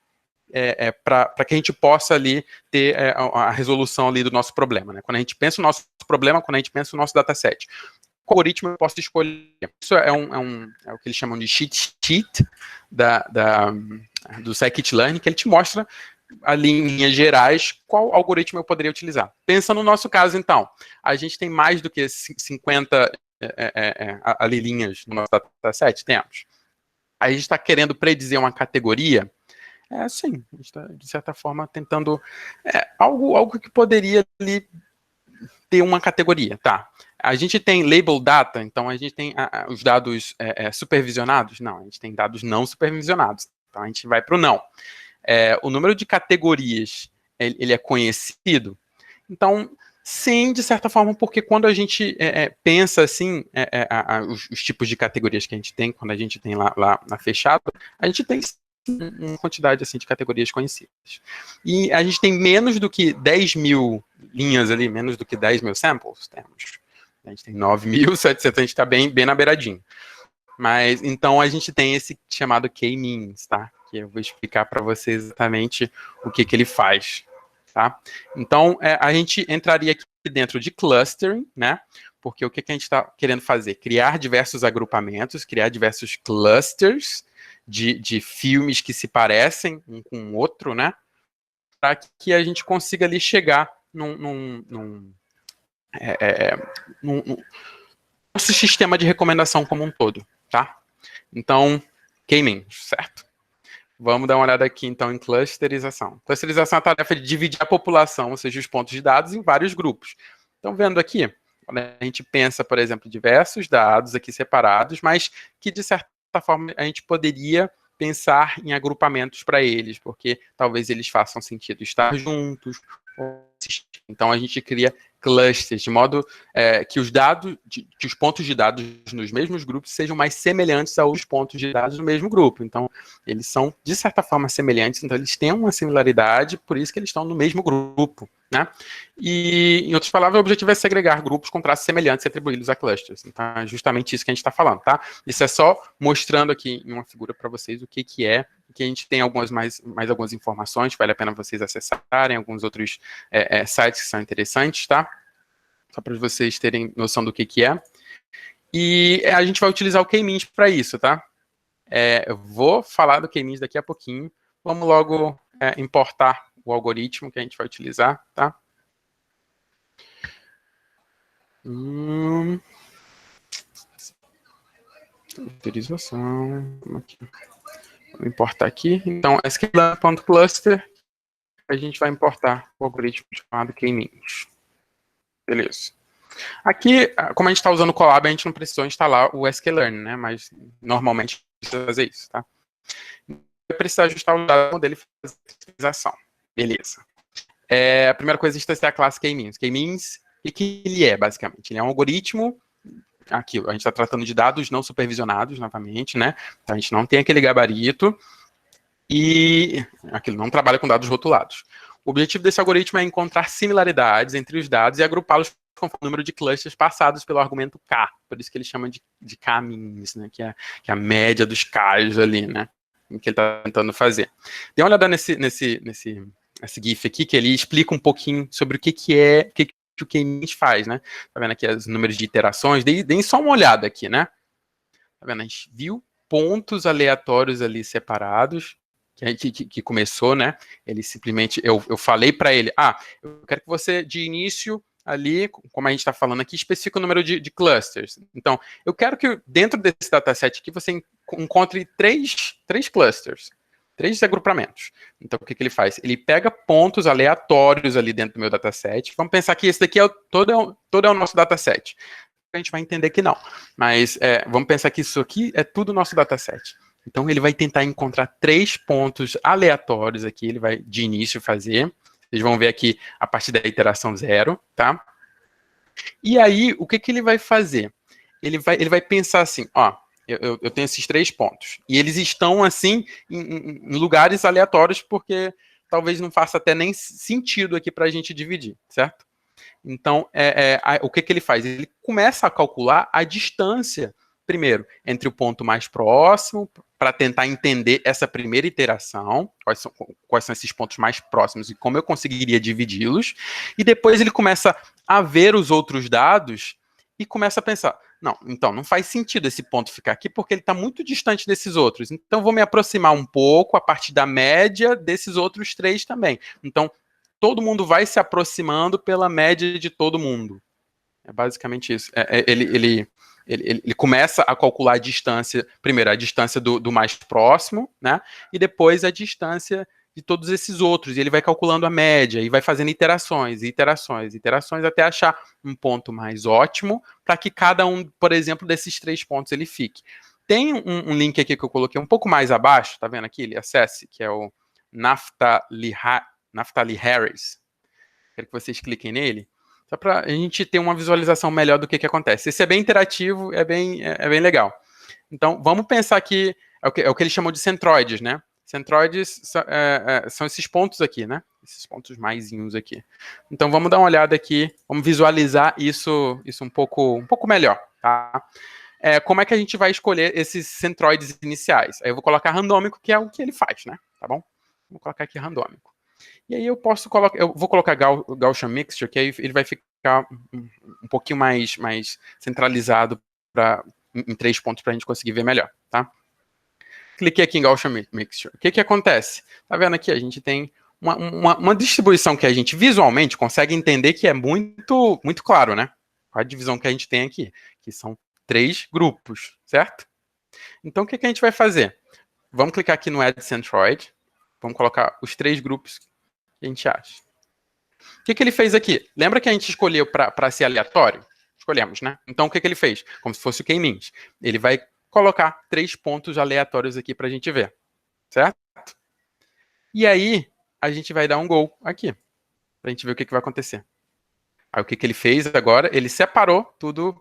para que a gente possa ali ter a resolução ali do nosso problema, né? Quando a gente pensa o nosso problema, quando a gente pensa o nosso dataset, qual algoritmo eu posso escolher? Isso é o que eles chamam de cheat sheet do Scikit-learn, que ele te mostra ali em linhas gerais qual algoritmo eu poderia utilizar. Pensa no nosso caso, então, a gente tem mais do que 50 ali linhas no nosso dataset? Temos. A gente está querendo predizer uma categoria. Sim, a gente está, de certa forma, tentando algo que poderia ali ter uma categoria, tá? A gente tem label data, então a gente tem os dados supervisionados? Não, a gente tem dados não supervisionados, então a gente vai para o não. O número de categorias, ele é conhecido? Então, sim, de certa forma, porque quando a gente pensa assim, os tipos de categorias que a gente tem, quando a gente tem lá na fechada, a gente tem uma quantidade assim de categorias conhecidas. E a gente tem menos do que 10 mil linhas ali, menos do que 10 mil samples, temos. A gente tem 9.700, a gente está bem na beiradinha. Mas, então, a gente tem esse chamado K-means, tá? Que eu vou explicar para vocês exatamente o que ele faz, tá? Então, a gente entraria aqui dentro de clustering, né? Porque o que a gente está querendo fazer? Criar diversos agrupamentos, criar diversos clusters de filmes que se parecem um com o outro, né? Para que a gente consiga ali chegar num nosso sistema de recomendação como um todo, tá? Então, K-means, certo? Vamos dar uma olhada aqui, então, em clusterização. Clusterização é a tarefa de dividir a população, ou seja, os pontos de dados, em vários grupos. Então, vendo aqui, quando a gente pensa, por exemplo, diversos dados aqui separados, mas que, de certa forma, a gente poderia pensar em agrupamentos para eles, porque talvez eles façam sentido estar juntos. Então, a gente cria clusters, de modo que os dados, que os pontos de dados nos mesmos grupos sejam mais semelhantes aos pontos de dados do mesmo grupo. Então, eles são, de certa forma, semelhantes, então eles têm uma similaridade, por isso que eles estão no mesmo grupo, né? E, em outras palavras, o objetivo é segregar grupos com traços semelhantes e atribuí-los a clusters. Então, é justamente isso que a gente está falando, tá? Isso é só mostrando aqui em uma figura para vocês o que é, que a gente tem mais algumas informações, vale a pena vocês acessarem, alguns outros sites que são interessantes, tá? Só para vocês terem noção do que é. E a gente vai utilizar o K-means para isso, tá? Eu vou falar do K-means daqui a pouquinho. Vamos logo importar o algoritmo que a gente vai utilizar, tá? Autorização. Aqui. Vou importar aqui. Então, sklearn.cluster, a gente vai importar o algoritmo chamado K-means. Beleza. Aqui, como a gente está usando o Colab, a gente não precisou instalar o sklearn, né? Mas normalmente precisa fazer isso, tá? Vai precisar ajustar o dado dele e fazer a utilização. Beleza. A primeira coisa, a gente testar a classe K-means. K-means, o que ele é, basicamente? Ele é um algoritmo. Aqui, a gente está tratando de dados não supervisionados, novamente, né? Então, a gente não tem aquele gabarito e aquilo não trabalha com dados rotulados. O objetivo desse algoritmo é encontrar similaridades entre os dados e agrupá-los conforme o número de clusters passados pelo argumento K. Por isso que ele chama de K-means, né? Que é a média dos Ks ali, né? Que ele está tentando fazer. Dê uma olhada nesse GIF aqui, que ele explica um pouquinho sobre o que o K-means faz, né? Tá vendo aqui os números de iterações? Deem só uma olhada aqui, né? Tá vendo? A gente viu pontos aleatórios ali separados, que começou, né? Ele simplesmente, eu falei para ele, eu quero que você, de início, ali, como a gente está falando aqui, especifique o número de clusters. Então, eu quero que dentro desse dataset aqui você encontre três clusters, 3 agrupamentos. Então, o que ele faz? Ele pega pontos aleatórios ali dentro do meu dataset. Vamos pensar que esse daqui todo é o nosso dataset. A gente vai entender que não. Mas vamos pensar que isso aqui é tudo o nosso dataset. Então, ele vai tentar encontrar 3 pontos aleatórios aqui. Ele vai, de início, fazer. Vocês vão ver aqui a partir da iteração 0, tá? E aí, o que ele vai fazer? Ele vai pensar assim, eu tenho esses 3 pontos. E eles estão, assim, em lugares aleatórios, porque talvez não faça até nem sentido aqui para a gente dividir, certo? Então, o que ele faz? Ele começa a calcular a distância, primeiro, entre o ponto mais próximo, para tentar entender essa primeira iteração, quais são esses pontos mais próximos e como eu conseguiria dividi-los. E depois ele começa a ver os outros dados e começa a pensar, não faz sentido esse ponto ficar aqui porque ele está muito distante desses outros. Então, vou me aproximar um pouco a partir da média desses outros 3 também. Então, todo mundo vai se aproximando pela média de todo mundo. É basicamente isso. Ele começa a calcular a distância, primeiro a distância do mais próximo, né? E depois a distância de todos esses outros. E ele vai calculando a média e vai fazendo iterações, até achar um ponto mais ótimo para que cada um, por exemplo, desses 3 pontos ele fique. Tem um link aqui que eu coloquei um pouco mais abaixo, tá vendo aqui? Ele acesse, que é o Naftali Harris. Quero que vocês cliquem nele, só para a gente ter uma visualização melhor do que acontece. Esse é bem interativo, é bem legal. Então, vamos pensar que é o que ele chamou de centroides, né? Centroids são esses pontos aqui, né? Esses pontos maisinhos aqui. Então, vamos dar uma olhada aqui, vamos visualizar isso um pouco melhor, tá? Como é que a gente vai escolher esses centroids iniciais? Aí eu vou colocar randômico, que é o que ele faz, né? Tá bom? Vou colocar aqui randômico. E aí eu vou colocar Gaussian Mixture, que aí ele vai ficar um pouquinho mais centralizado em 3 pontos para a gente conseguir ver melhor, tá? Cliquei aqui em Gaussian Mixture. O que acontece? Tá vendo aqui? A gente tem uma distribuição que a gente visualmente consegue entender que é muito claro, né? Qual a divisão que a gente tem aqui? Que são 3 grupos, certo? Então, o que a gente vai fazer? Vamos clicar aqui no Add Centroid. Vamos colocar os 3 grupos que a gente acha. O que ele fez aqui? Lembra que a gente escolheu para ser aleatório? Escolhemos, né? Então, o que ele fez? Como se fosse o K-means. Ele vai colocar 3 pontos aleatórios aqui para a gente ver, certo? E aí, a gente vai dar um go aqui, para a gente ver o que vai acontecer. Aí, o que ele fez agora? Ele separou tudo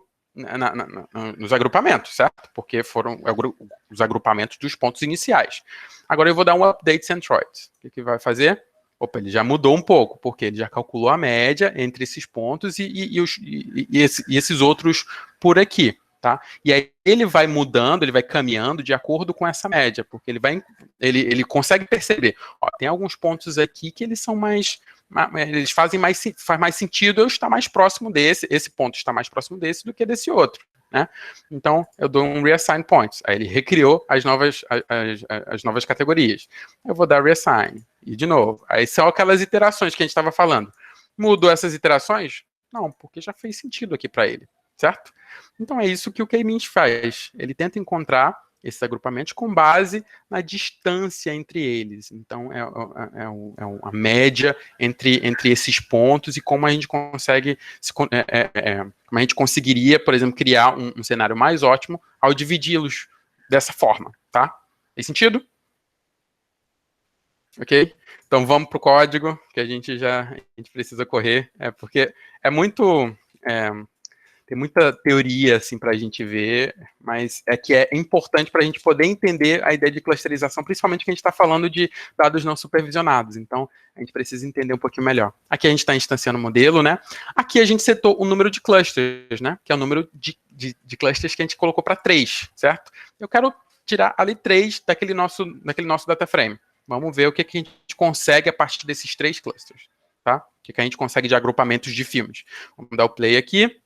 nos agrupamentos, certo? Porque foram os agrupamentos dos pontos iniciais. Agora, eu vou dar um update centroid. O que vai fazer? Opa, ele já mudou um pouco, porque ele já calculou a média entre esses pontos e esses outros por aqui. Tá? E aí ele vai mudando, ele vai caminhando de acordo com essa média, porque ele consegue perceber, ó, tem alguns pontos aqui que eles são eles faz mais sentido eu estar mais próximo esse ponto está mais próximo desse do que desse outro, né? Então eu dou um reassign points, aí ele recriou as novas categorias, eu vou dar reassign, e de novo, aí são aquelas iterações que a gente estava falando, mudou essas iterações? Não, porque já fez sentido aqui para ele, certo? Então é isso que o K-means faz. Ele tenta encontrar esses agrupamentos com base na distância entre eles. Então é a média entre esses pontos e como a gente consegue, como a gente conseguiria, por exemplo, criar um cenário mais ótimo ao dividi-los dessa forma, tá? Tem sentido? Ok? Então vamos para o código, que a gente precisa correr, porque é muito... tem muita teoria assim, para a gente ver, mas que é importante para a gente poder entender a ideia de clusterização, principalmente que a gente está falando de dados não supervisionados. Então, a gente precisa entender um pouquinho melhor. Aqui a gente está instanciando o modelo, né? Aqui a gente setou o número de clusters, né? Que é o número de clusters que a gente colocou para 3, certo? Eu quero tirar ali 3 daquele nosso data frame. Vamos ver o que a gente consegue a partir desses 3 clusters, tá? O que a gente consegue de agrupamentos de filmes. Vamos dar o play aqui.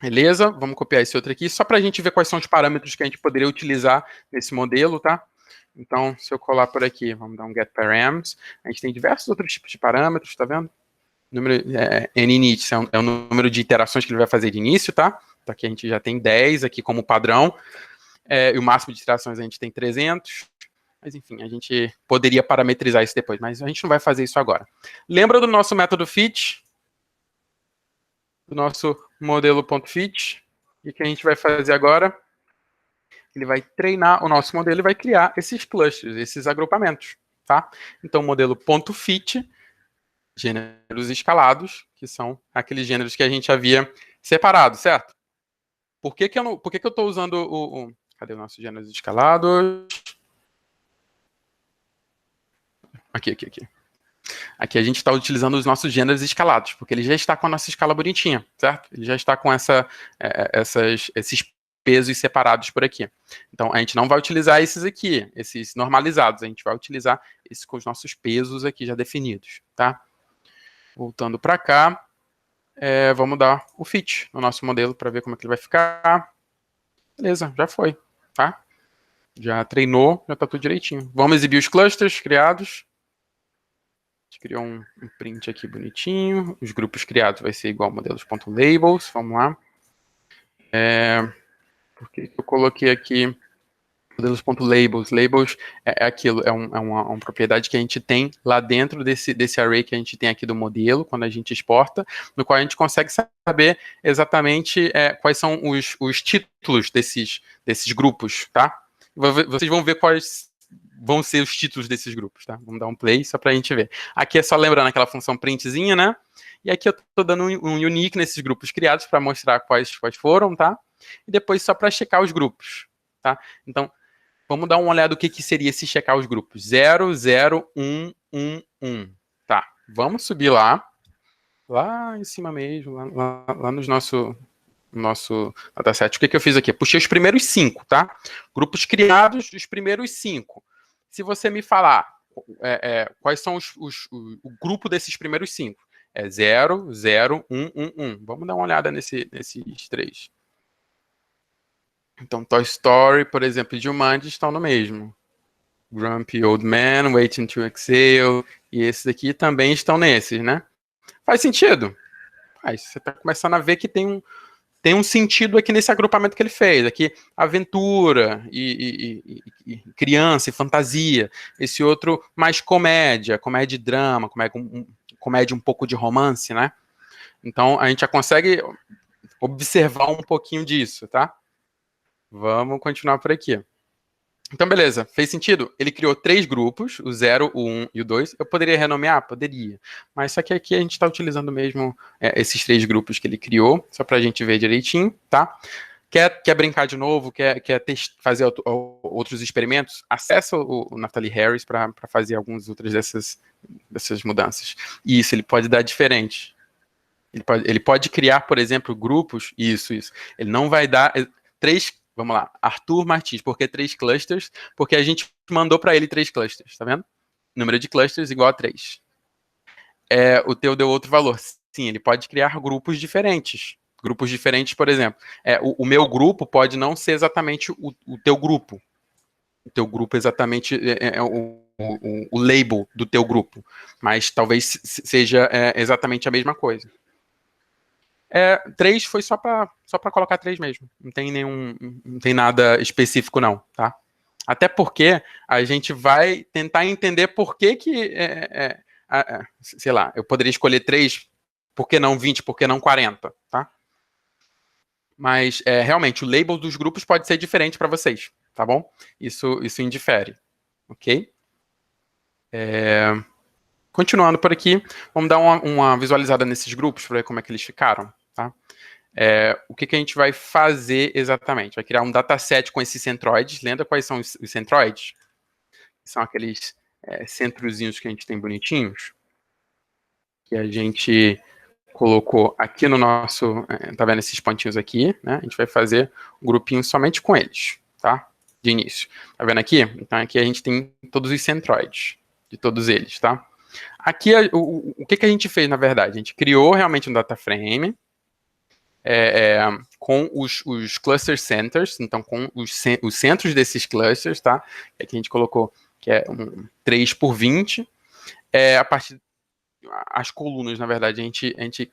Beleza, vamos copiar esse outro aqui, só para a gente ver quais são os parâmetros que a gente poderia utilizar nesse modelo, tá? Então, se eu colar por aqui, vamos dar um get params, a gente tem diversos outros tipos de parâmetros, tá vendo? Número ninit é o número de iterações que ele vai fazer de início, tá? Então, aqui a gente já tem 10 aqui como padrão, e o máximo de iterações a gente tem 300, mas enfim, a gente poderia parametrizar isso depois, mas a gente não vai fazer isso agora. Lembra do nosso método fit? Do nosso modelo.fit, e o que a gente vai fazer agora? Ele vai treinar o nosso modelo e vai criar esses clusters, esses agrupamentos, tá? Então, modelo.fit, gêneros escalados, que são aqueles gêneros que a gente havia separado, certo? Por que eu estou usando cadê o nosso gêneros escalados? Aqui. Aqui a gente está utilizando os nossos gêneros escalados, porque ele já está com a nossa escala bonitinha, certo? Ele já está com esses pesos separados por aqui. Então, a gente não vai utilizar esses aqui, esses normalizados, a gente vai utilizar esses com os nossos pesos aqui já definidos, tá? Voltando para cá, vamos dar o fit no nosso modelo para ver como é que ele vai ficar. Beleza, já foi, tá? Já treinou, já está tudo direitinho. Vamos exibir os clusters criados. A gente criou um print aqui bonitinho. Os grupos criados vai ser igual modelos.labels. Vamos lá. Por que eu coloquei aqui modelos.labels? Labels é aquilo, é uma propriedade que a gente tem lá dentro desse array que a gente tem aqui do modelo, quando a gente exporta, no qual a gente consegue saber exatamente quais são os títulos desses grupos, tá? Vocês vão ver quais vão ser os títulos desses grupos, tá? Vamos dar um play só para a gente ver. Aqui é só lembrando aquela função printzinha, né? E aqui eu estou dando um unique nesses grupos criados para mostrar quais foram, tá? E depois só para checar os grupos, tá? Então, Vamos dar uma olhada do que seria se checar os grupos. 0, 0, 1, 1, 1. Tá, vamos subir lá em cima mesmo, lá nos nosso dataset. O que eu fiz aqui? Puxei os primeiros 5, tá? Grupos criados dos primeiros 5. Se você me falar quais são o grupo desses primeiros 5, é 0, 0, 1, 1, 1. Vamos dar uma olhada nesses 3. Então, Toy Story, por exemplo, e Jumanji estão no mesmo. Grumpy Old Man, Waiting to Exhale, e esses aqui também estão nesses, né? Faz sentido? Faz. Você está começando a ver que tem um sentido aqui nesse agrupamento que ele fez. Aqui, aventura e criança e fantasia. Esse outro mais comédia e drama, comédia um pouco de romance, né? Então, a gente já consegue observar um pouquinho disso, tá? Vamos continuar por aqui. Então, beleza. Fez sentido? Ele criou 3 grupos, o 0, o 1 e o 2. Eu poderia renomear? Poderia. Mas só que aqui a gente está utilizando mesmo esses 3 grupos que ele criou, só para a gente ver direitinho, tá? Quer brincar de novo? Quer fazer outros experimentos? Acessa o Naftali Harris para fazer algumas outras dessas mudanças. E isso ele pode dar diferente. Ele pode criar, por exemplo, grupos. Isso. Ele não vai dar 3. Vamos lá, Arthur Martins, por que 3 clusters? Porque a gente mandou para ele 3 clusters, tá vendo? Número de clusters igual a 3. O teu deu outro valor. Sim, ele pode criar grupos diferentes. Grupos diferentes, por exemplo. O meu grupo pode não ser exatamente o teu grupo. O teu grupo exatamente o label do teu grupo. Mas talvez seja exatamente a mesma coisa. 3 foi só para colocar 3 mesmo. Não tem nada específico, não, tá? Até porque a gente vai tentar entender por que sei lá, eu poderia escolher 3, por que não 20, por que não 40, tá? Mas, realmente, o label dos grupos pode ser diferente para vocês, tá bom? Isso indifere, ok? Continuando por aqui, vamos dar uma visualizada nesses grupos para ver como é que eles ficaram, tá? O que a gente vai fazer exatamente? Vai criar um dataset com esses centroides. Lembra quais são os centroides? São aqueles centrozinhos que a gente tem bonitinhos, que a gente colocou aqui no nosso... tá vendo esses pontinhos aqui? Né? A gente vai fazer um grupinho somente com eles, tá? De início. Tá vendo aqui? Então aqui a gente tem todos os centroides, de todos eles, tá? Aqui, o que a gente fez, na verdade? A gente criou realmente um data frame, com os cluster centers, então com os centros desses clusters, tá? Aqui a gente colocou que é 3 por 20. As colunas, na verdade, a gente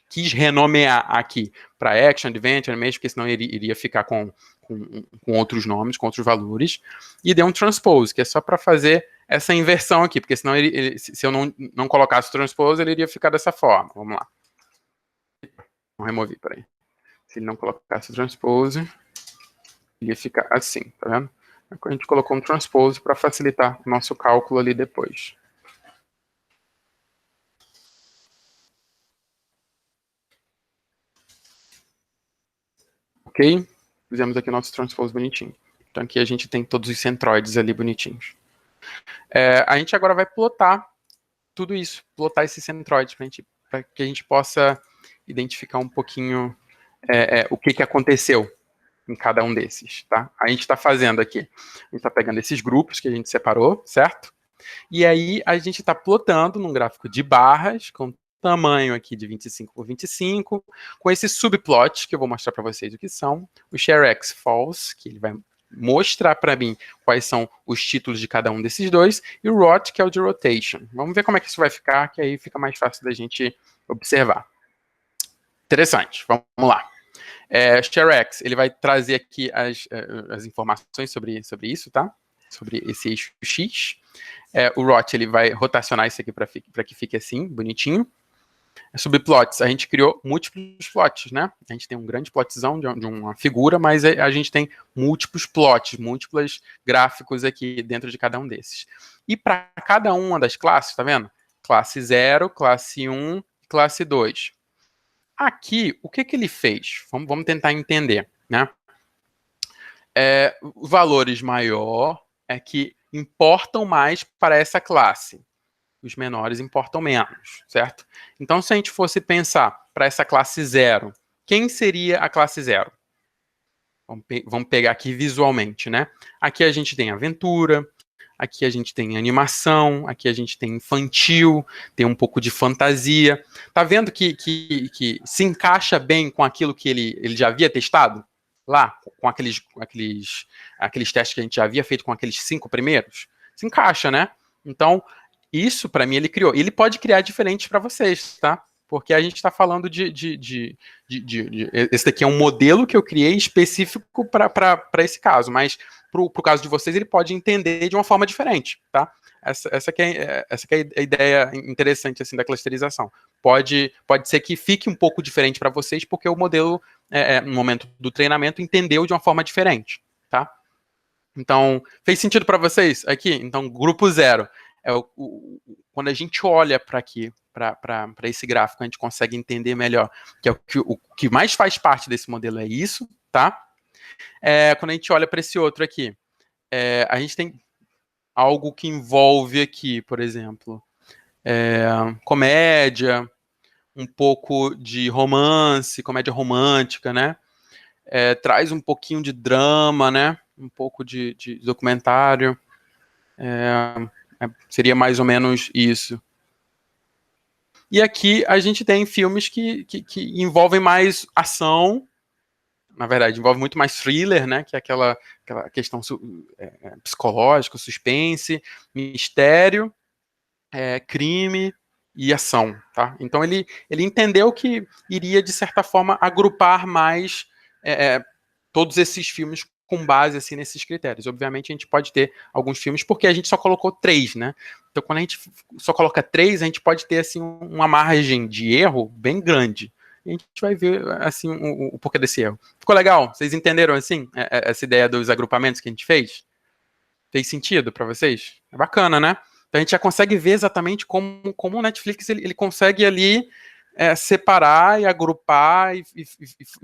quis renomear aqui para Action, Adventure, mesmo, porque senão iria ficar com outros nomes, com outros valores. E deu um transpose, que é só para fazer essa inversão aqui, porque senão se eu não colocasse o transpose, ele iria ficar dessa forma. Vamos lá. Vamos remover, peraí. Se ele não colocasse o transpose, ele ia ficar assim, tá vendo? A gente colocou um transpose para facilitar o nosso cálculo ali depois. Ok? Fizemos aqui o nosso transpose bonitinho. Então aqui a gente tem todos os centroides ali bonitinhos. A gente agora vai plotar tudo isso, plotar esses centroides para que a gente possa identificar um pouquinho o que aconteceu em cada um desses, tá? A gente está fazendo aqui, a gente está pegando esses grupos que a gente separou, certo? E aí a gente está plotando num gráfico de barras, com tamanho aqui de 25 por 25, com esse subplot, que eu vou mostrar para vocês o que são, o ShareX False, que ele vai mostrar para mim quais são os títulos de cada um desses dois, e o ROT, que é o de Rotation. Vamos ver como é que isso vai ficar, que aí fica mais fácil da gente observar. Interessante, vamos lá. ShareX, ele vai trazer aqui as informações sobre isso, tá? Sobre esse eixo X. O ROT, ele vai rotacionar isso aqui para que fique assim, bonitinho. Subplots, a gente criou múltiplos plots, né? A gente tem um grande plotzão de uma figura, mas a gente tem múltiplos plots, múltiplos gráficos aqui dentro de cada um desses. E para cada uma das classes, tá vendo? Classe 0, classe 1, classe 2. Aqui, o que ele fez? Vamos tentar entender, né? valores maior é que importam mais para essa classe. Os menores importam menos, certo? Então, se a gente fosse pensar para essa classe 0, quem seria a classe 0? Vamos pegar aqui visualmente, né? Aqui a gente tem aventura, aqui a gente tem animação, aqui a gente tem infantil, tem um pouco de fantasia. Tá vendo que se encaixa bem com aquilo que ele já havia testado? Lá, com aqueles testes que a gente já havia feito com aqueles 5 primeiros? Se encaixa, né? Então, isso, para mim, ele criou. Ele pode criar diferentes para vocês, tá? Porque a gente está falando esse daqui é um modelo que eu criei específico para esse caso, mas para o caso de vocês, ele pode entender de uma forma diferente, tá? Essa que é a ideia interessante assim, da clusterização. Pode ser que fique um pouco diferente para vocês, porque o modelo, no momento do treinamento, entendeu de uma forma diferente, tá? Então, fez sentido para vocês aqui? Então, grupo 0. Quando a gente olha para aqui, para esse gráfico, a gente consegue entender melhor que o que mais faz parte desse modelo é isso, tá? Quando a gente olha para esse outro aqui, a gente tem algo que envolve aqui, por exemplo, comédia, um pouco de romance, comédia romântica, né? Traz um pouquinho de drama, né? Um pouco de documentário. Seria mais ou menos isso. E aqui a gente tem filmes que envolvem mais ação, na verdade, envolve muito mais thriller, né? Que é aquela questão psicológica, suspense, mistério, crime e ação, tá? Então ele entendeu que iria, de certa forma, agrupar mais todos esses filmes com base assim, nesses critérios. Obviamente, a gente pode ter alguns filmes, porque a gente só colocou 3, né? Então, quando a gente só coloca 3, a gente pode ter assim, uma margem de erro bem grande. E a gente vai ver assim, o porquê desse erro. Ficou legal? Vocês entenderam assim essa ideia dos agrupamentos que a gente fez? Fez sentido para vocês? É bacana, né? Então a gente já consegue ver exatamente como o Netflix ele consegue ali separar e agrupar e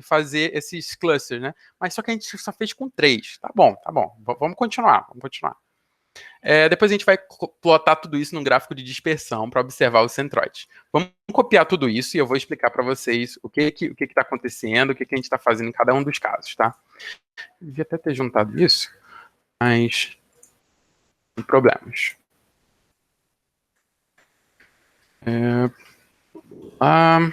fazer esses clusters, né? Mas só que a gente só fez com 3. Tá bom. Vamos continuar. Depois a gente vai plotar tudo isso num gráfico de dispersão para observar o centroide. Vamos copiar tudo isso e eu vou explicar para vocês o que está acontecendo, o que a gente está fazendo em cada um dos casos, tá? Eu devia até ter juntado isso, mas sem problemas. Para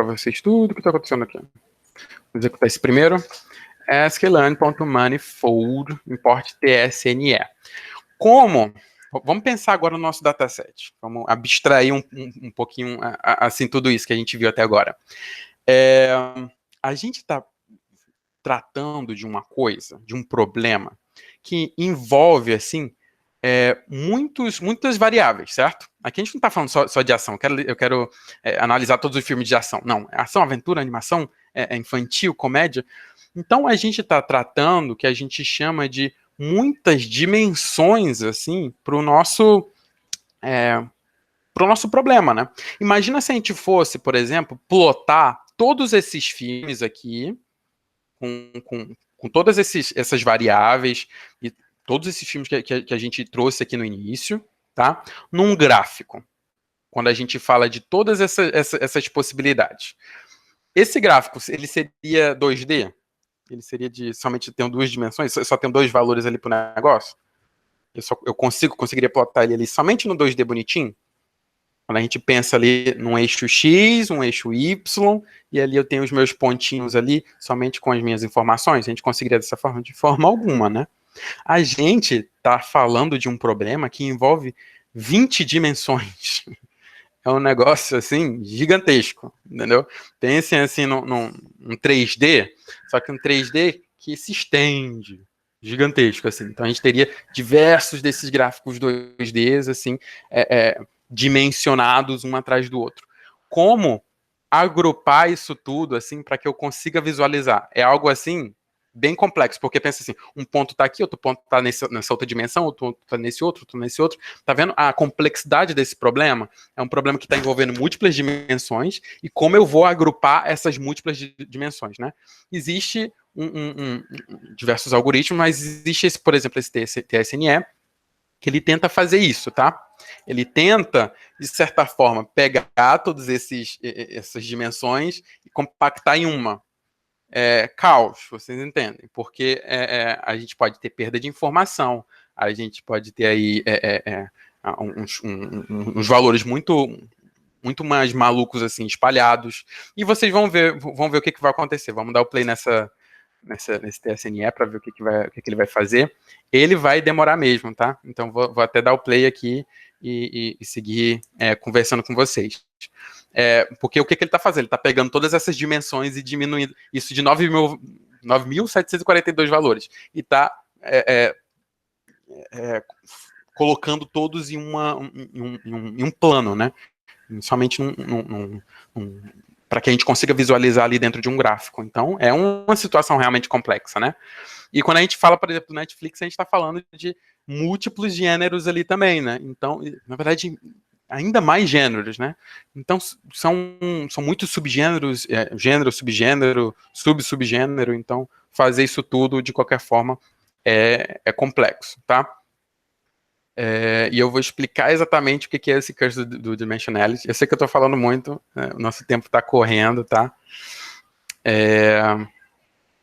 vocês tudo o que está acontecendo aqui. Vou executar esse primeiro. sklearn.manifold import tsne. Vamos pensar agora no nosso dataset. Vamos abstrair um pouquinho assim tudo isso que a gente viu até agora. A gente está tratando de uma coisa, de um problema que envolve assim muitas variáveis, certo? Aqui a gente não está falando só de ação. Eu quero analisar todos os filmes de ação. Não, ação, aventura, animação, infantil, comédia. Então a gente está tratando o que a gente chama de muitas dimensões assim para o nosso problema, né? Imagina se a gente fosse, por exemplo, plotar todos esses filmes aqui com todas essas variáveis e todos esses filmes que a gente trouxe aqui no início, tá? Num gráfico, quando a gente fala de todas essas possibilidades. Esse gráfico, ele seria 2D? Ele seria de somente ter 2 dimensões? Só tem 2 valores ali pro negócio? Eu conseguiria plotar ele ali somente no 2D bonitinho? Quando a gente pensa ali num eixo X, um eixo Y, e ali eu tenho os meus pontinhos ali, somente com as minhas informações, a gente conseguiria dessa forma? De forma alguma, né? A gente está falando de um problema que envolve 20 dimensões. É um negócio, assim, gigantesco, entendeu? Pensem, assim, num 3D, só que um 3D que se estende, gigantesco, assim. Então, a gente teria diversos desses gráficos 2Ds, assim, dimensionados um atrás do outro. Como agrupar isso tudo, assim, para que eu consiga visualizar? É algo assim bem complexo, porque pensa assim, um ponto está aqui, outro ponto está nessa outra dimensão, outro ponto está nesse outro nesse outro. Tá vendo a complexidade desse problema? É um problema que está envolvendo múltiplas dimensões e como eu vou agrupar essas múltiplas dimensões, né? Existe diversos algoritmos, mas existe, por exemplo, esse TSNE, que ele tenta fazer isso, tá? Ele tenta, de certa forma, pegar todas essas dimensões e compactar em uma. Caos, vocês entendem? Porque a gente pode ter perda de informação, a gente pode ter aí uns valores muito mais malucos assim, espalhados, e vocês vão ver o que vai acontecer. Vamos dar o play nesse TSNE para ver o que ele vai fazer. Ele vai demorar mesmo, tá? Então vou até dar o play aqui e seguir conversando com vocês. Porque o que ele está fazendo? Ele está pegando todas essas dimensões e diminuindo isso de 9.742 valores. E está colocando todos em um plano, né? Somente para que a gente consiga visualizar ali dentro de um gráfico. Então, é uma situação realmente complexa, né? E quando a gente fala, por exemplo, do Netflix, a gente está falando de múltiplos gêneros ali também, né? Então, na verdade, ainda mais gêneros, né? Então, são muitos subgêneros, gênero, subgênero, subsubgênero. Então, fazer isso tudo, de qualquer forma, é complexo, tá? E eu vou explicar exatamente o que é esse curso do Dimensionality. Eu sei que eu estou falando muito, o nosso tempo está correndo, tá?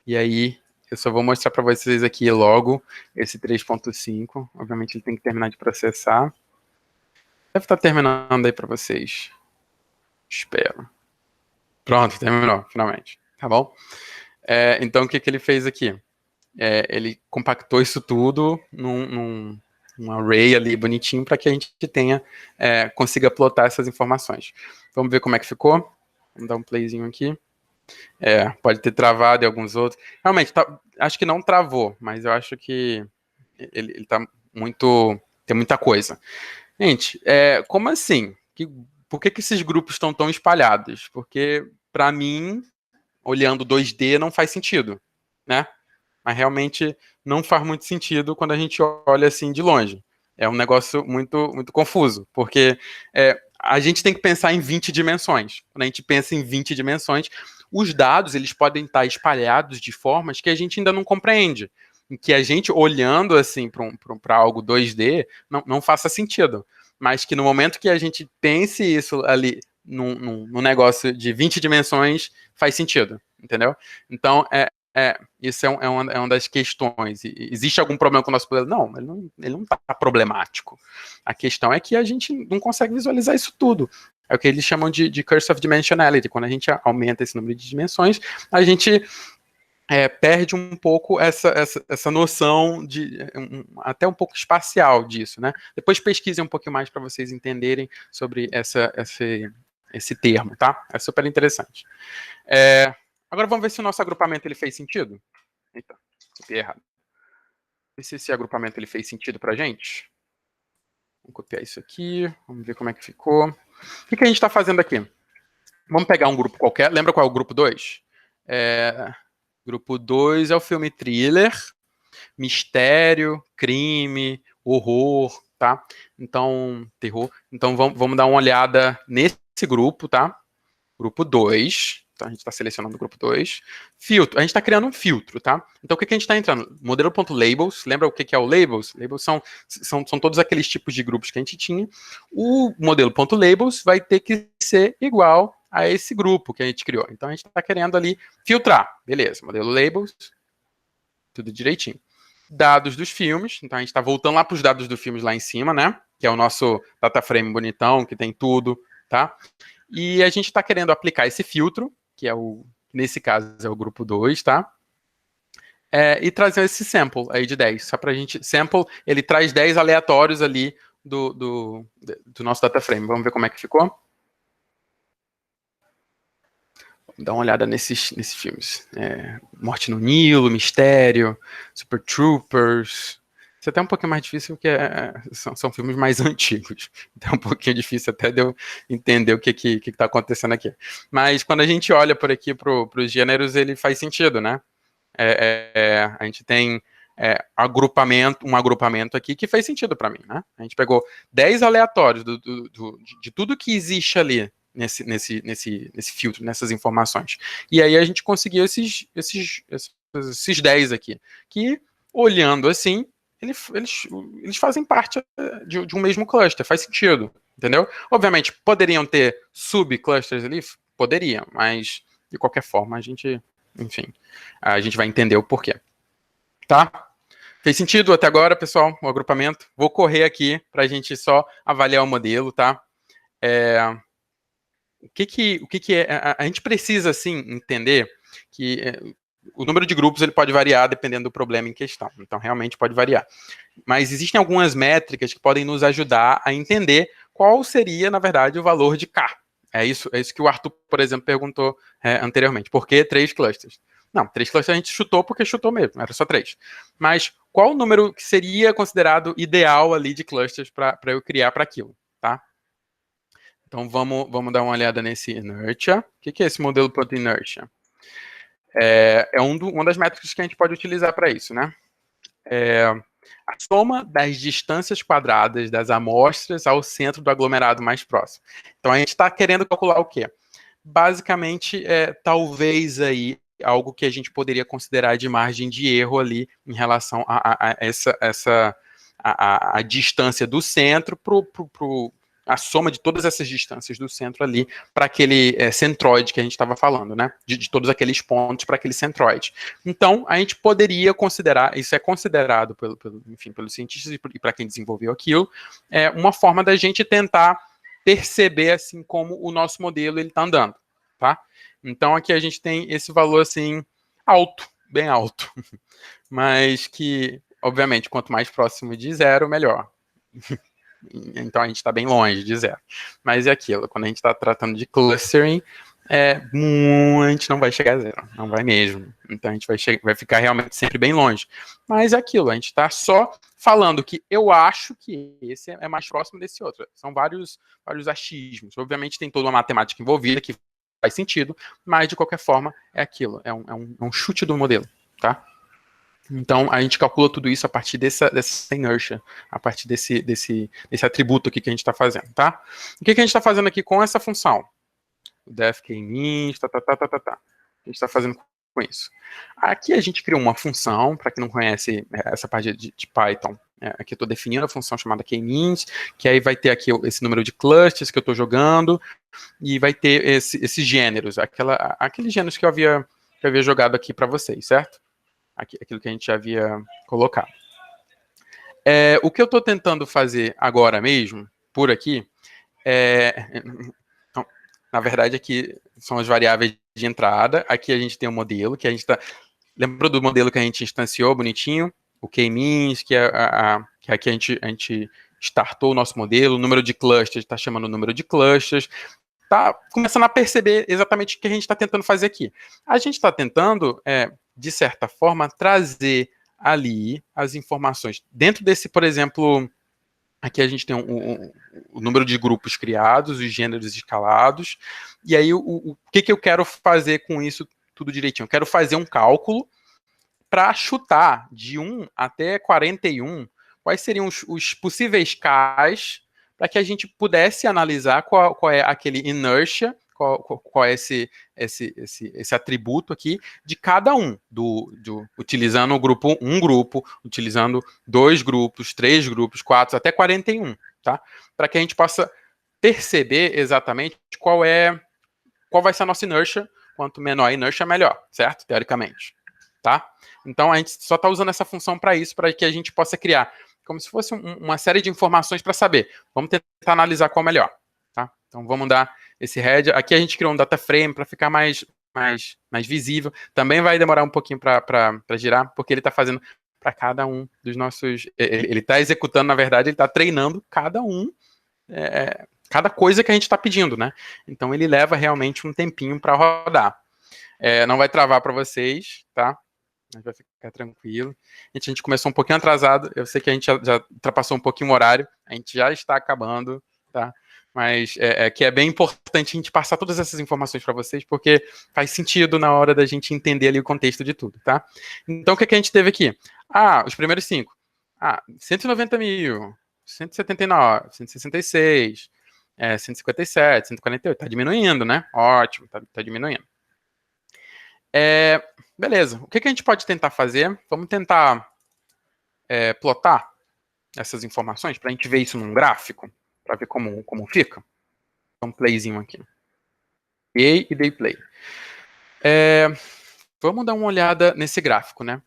E aí, eu só vou mostrar para vocês aqui logo esse 3.5. Obviamente, ele tem que terminar de processar. Deve estar terminando aí para vocês. Espero. Pronto, terminou, finalmente. Tá bom? Então, o que ele fez aqui? Ele compactou isso tudo num array ali bonitinho para que a gente consiga plotar essas informações. Vamos ver como é que ficou. Vamos dar um playzinho aqui. Pode ter travado e alguns outros. Realmente, acho que não travou, mas eu acho que ele tá tem muita coisa. Gente, como assim? Por que esses grupos estão tão espalhados? Porque, para mim, olhando 2D, não faz sentido, né? Mas realmente não faz muito sentido quando a gente olha assim de longe. É um negócio muito, muito confuso, porque a gente tem que pensar em 20 dimensões. Quando a gente pensa em 20 dimensões, os dados eles podem estar espalhados de formas que a gente ainda não compreende. Em que a gente, olhando assim para algo 2D, não faça sentido. Mas que no momento que a gente pense isso ali num negócio de 20 dimensões, faz sentido, entendeu? Então, isso é uma das questões. Existe algum problema com o nosso modelo? Não, ele não está problemático. A questão é que a gente não consegue visualizar isso tudo. É o que eles chamam de curse of dimensionality. Quando a gente aumenta esse número de dimensões, a gente perde um pouco essa noção até um pouco espacial disso, né? Depois pesquisem um pouquinho mais para vocês entenderem sobre esse termo, tá? É super interessante. Agora vamos ver se o nosso agrupamento ele fez sentido. Eita, copiei errado. Ver se esse agrupamento ele fez sentido pra gente. Vamos copiar isso aqui. Vamos ver como é que ficou. O que a gente está fazendo aqui? Vamos pegar um grupo qualquer. Lembra qual é o grupo 2? Grupo 2 é o filme thriller, mistério, crime, horror, tá? Então, terror. Então, vamos dar uma olhada nesse grupo, tá? Grupo 2. Então, a gente está selecionando o grupo 2. Filtro. A gente está criando um filtro, tá? Então, o que a gente está entrando? Modelo.labels. Lembra o que é o labels? Labels são todos aqueles tipos de grupos que a gente tinha. O modelo.labels vai ter que ser igual a esse grupo que a gente criou. Então, a gente está querendo ali filtrar. Beleza, modelo labels, tudo direitinho. Dados dos filmes. Então, a gente está voltando lá para os dados dos filmes lá em cima, né? Que é o nosso data frame bonitão, que tem tudo, tá? E a gente está querendo aplicar esse filtro, que nesse caso é o grupo 2, tá? E trazer esse sample aí de 10. Só para a gente... Sample, ele traz 10 aleatórios ali do nosso data frame. Vamos ver como é que ficou? Dá uma olhada nesses filmes. Morte no Nilo, Mistério, Super Troopers. Isso é até um pouquinho mais difícil, porque são filmes mais antigos. Então é um pouquinho difícil até de eu entender o que está acontecendo aqui. Mas quando a gente olha por aqui para os gêneros, ele faz sentido, né? A gente tem um agrupamento aqui que fez sentido para mim, né? A gente pegou 10 aleatórios de tudo que existe ali nesse filtro, nessas informações. E aí a gente conseguiu esses 10 aqui, que, olhando assim, eles fazem parte de um mesmo cluster, faz sentido, entendeu? Obviamente, poderiam ter subclusters ali? Poderiam, mas, de qualquer forma, enfim, a gente vai entender o porquê. Tá? Fez sentido até agora, pessoal, o agrupamento? Vou correr aqui para a gente só avaliar o modelo, tá? O que é? A gente precisa, sim, entender que o número de grupos ele pode variar dependendo do problema em questão. Então, realmente pode variar. Mas existem algumas métricas que podem nos ajudar a entender qual seria, na verdade, o valor de K. É isso que o Arthur, por exemplo, perguntou anteriormente. Por que 3 clusters? Não, 3 clusters a gente chutou porque chutou mesmo, era só 3. Mas qual o número que seria considerado ideal ali de clusters para eu criar para aquilo, tá? Então vamos dar uma olhada nesse inertia. O que é esse modelo por inertia? Uma das métricas que a gente pode utilizar para isso, né? A soma das distâncias quadradas das amostras ao centro do aglomerado mais próximo. Então a gente está querendo calcular o quê? Basicamente, talvez aí algo que a gente poderia considerar de margem de erro ali em relação a a distância do centro a soma de todas essas distâncias do centro ali para aquele centroide que a gente estava falando, né? De todos aqueles pontos para aquele centroide. Então, a gente poderia considerar, isso é considerado pelos cientistas e para quem desenvolveu aquilo, uma forma da gente tentar perceber assim como o nosso modelo ele está andando, tá? Então, aqui a gente tem esse valor assim alto, bem alto, mas que, obviamente, quanto mais próximo de zero, melhor. Então a gente está bem longe de zero. Mas é aquilo, quando a gente está tratando de clustering, a gente não vai chegar a zero, não vai mesmo. Então a gente vai ficar realmente sempre bem longe. Mas é aquilo, a gente está só falando que eu acho que esse é mais próximo desse outro. São vários achismos. Obviamente tem toda uma matemática envolvida que faz sentido, mas de qualquer forma é aquilo, é um chute do modelo, tá? Então, a gente calcula tudo isso a partir dessa inertia, a partir desse atributo aqui que a gente está fazendo, tá? O que a gente está fazendo aqui com essa função? O def k-min, A gente está fazendo com isso. Aqui a gente criou uma função, para quem não conhece essa parte de Python, aqui eu estou definindo a função chamada k-min, que aí vai ter aqui esse número de clusters que eu estou jogando, e vai ter esses gêneros, aqueles gêneros que eu havia jogado aqui para vocês, certo? Aquilo que a gente já havia colocado. O que eu estou tentando fazer agora mesmo, por aqui, então, na verdade, aqui são as variáveis de entrada. Aqui a gente tem um modelo, que a gente está... Lembra do modelo que a gente instanciou, bonitinho? O k-means, que aqui a gente startou o nosso modelo. O número de clusters, está chamando o número de clusters. Está começando a perceber exatamente o que a gente está tentando fazer aqui. A gente está tentando... de certa forma, trazer ali as informações. Dentro desse, por exemplo, aqui a gente tem o número de grupos criados, os gêneros escalados, e aí o que eu quero fazer com isso tudo direitinho? Eu quero fazer um cálculo para chutar de 1 até 41 quais seriam os possíveis Ks para que a gente pudesse analisar qual é aquele inertia, qual é esse atributo aqui de cada um, utilizando um grupo, utilizando 2 grupos, 3 grupos, 4, até 41, tá? Para que a gente possa perceber exatamente qual vai ser a nossa inertia, quanto menor a inertia, melhor, certo? Teoricamente, tá? Então, a gente só está usando essa função para isso, para que a gente possa criar como se fosse uma série de informações para saber. Vamos tentar analisar qual é melhor, tá? Então, vamos dar esse head. Aqui a gente criou um data frame para ficar mais visível. Também vai demorar um pouquinho para girar, porque ele está fazendo para cada um dos nossos... Ele está executando, na verdade, ele está treinando cada coisa que a gente está pedindo, né? Então, ele leva realmente um tempinho para rodar. Não vai travar para vocês, tá? A gente vai ficar tranquilo. A gente começou um pouquinho atrasado. Eu sei que a gente já ultrapassou um pouquinho o horário. A gente já está acabando. tá? Mas que é bem importante a gente passar todas essas informações para vocês, porque faz sentido na hora da gente entender ali o contexto de tudo, tá? Então, o que a gente teve aqui? Os primeiros 5. 190 mil, 179, 166, 157, 148. Tá diminuindo, né? Ótimo, tá diminuindo. Beleza. O que a gente pode tentar fazer? Vamos tentar plotar essas informações para a gente ver isso num gráfico, para ver como fica. Então, um playzinho aqui. E dei play. Vamos dar uma olhada nesse gráfico, né?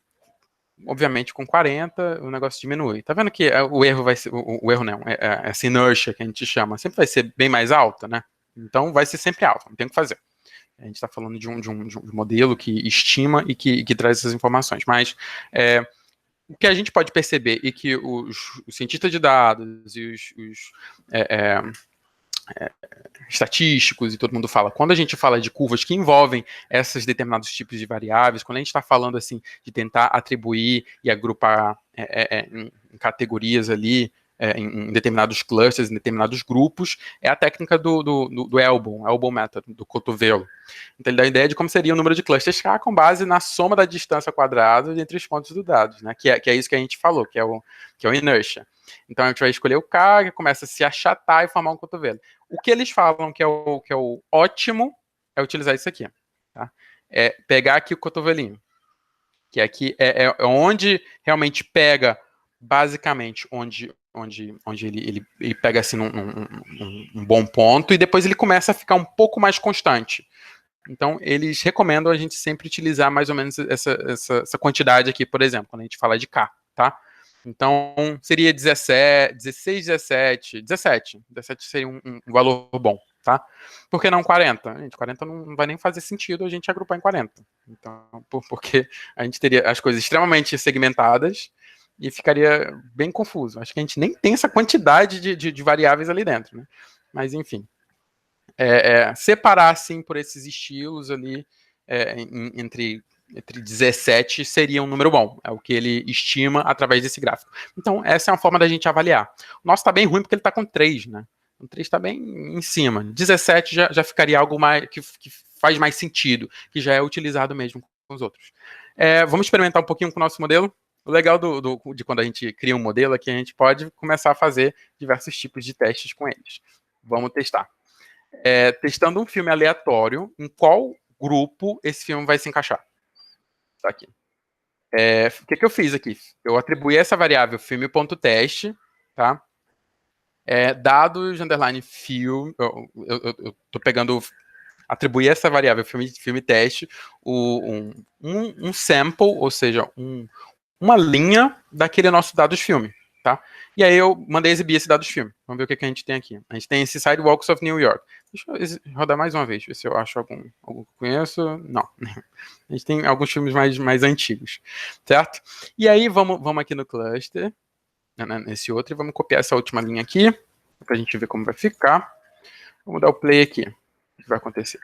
Obviamente, com 40, o negócio diminui. Tá vendo que o erro vai ser... O erro não, essa inertia que a gente chama, sempre vai ser bem mais alta, né? Então, vai ser sempre alta, não tem o que fazer. A gente está falando de um modelo que estima e que traz essas informações. Mas o que a gente pode perceber e que os cientistas de dados e os estatísticos e todo mundo fala, quando a gente fala de curvas que envolvem esses determinados tipos de variáveis, quando a gente está falando assim de tentar atribuir e agrupar em categorias ali, em determinados clusters, em determinados grupos, é a técnica do elbow method, do cotovelo. Então ele dá a ideia de como seria o número de clusters K com base na soma da distância quadrada entre os pontos dos dados, né? Que é isso que a gente falou, que é o inertia. Então a gente vai escolher o K, que começa a se achatar e formar um cotovelo. O que eles falam que é o ótimo é utilizar isso aqui, tá? É pegar aqui o cotovelinho, que aqui é onde realmente pega, basicamente, onde ele pega assim um bom ponto e depois ele começa a ficar um pouco mais constante. Então, eles recomendam a gente sempre utilizar mais ou menos essa quantidade aqui, por exemplo, quando a gente fala de K, tá? Então, seria 17, 16, 17, 17. 17 seria um valor bom, tá? Por que não 40? Gente, 40 não vai nem fazer sentido a gente agrupar em 40. Então, porque a gente teria as coisas extremamente segmentadas e ficaria bem confuso. Acho que a gente nem tem essa quantidade de variáveis ali dentro, né? Mas, enfim. Separar, assim, por esses estilos ali, entre 17 seria um número bom. É o que ele estima através desse gráfico. Então, essa é uma forma da gente avaliar. O nosso está bem ruim porque ele está com 3, né? O 3 está bem em cima. 17 já ficaria algo mais que faz mais sentido, que já é utilizado mesmo com os outros. Vamos experimentar um pouquinho com o nosso modelo. O legal de quando a gente cria um modelo é que a gente pode começar a fazer diversos tipos de testes com eles. Vamos testar. Testando um filme aleatório, em qual grupo esse filme vai se encaixar. Tá aqui. O que eu fiz aqui? Eu atribuí essa variável filme.teste, tá? Dados, underline, film, eu tô pegando, atribuir essa variável filme teste, um sample, ou seja, uma linha daquele nosso dados filme, tá? E aí eu mandei exibir esse dados filme. Vamos ver o que a gente tem aqui. A gente tem esse Sidewalks of New York. Deixa eu rodar mais uma vez, ver se eu acho algum que eu conheço. Não. A gente tem alguns filmes mais antigos, certo? E aí vamos aqui no cluster, nesse outro, e vamos copiar essa última linha aqui, pra gente ver como vai ficar. Vamos dar o play aqui. O que vai acontecer?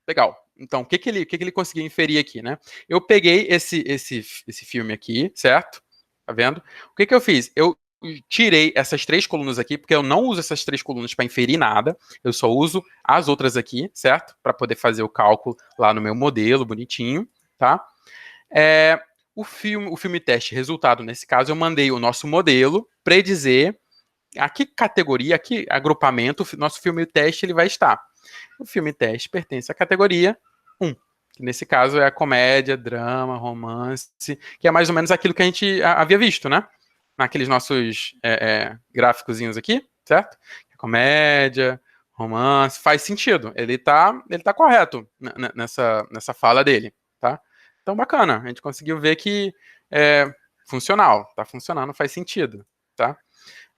Legal. Então, o que ele conseguiu inferir aqui, né? Eu peguei esse filme aqui, certo? Tá vendo? O que eu fiz? Eu tirei essas 3 colunas aqui, porque eu não uso essas 3 colunas para inferir nada, eu só uso as outras aqui, certo? Para poder fazer o cálculo lá no meu modelo, bonitinho, tá? O filme teste resultado, nesse caso, eu mandei o nosso modelo predizer a que categoria, a que agrupamento o nosso filme teste ele vai estar. O filme teste pertence à categoria 1, que nesse caso é a comédia, drama, romance, que é mais ou menos aquilo que a gente havia visto, né? Naqueles nossos gráficozinhos aqui, certo? Comédia, romance, faz sentido. Ele tá correto nessa fala dele, tá? Então, bacana. A gente conseguiu ver que é funcional, tá funcionando, faz sentido, tá?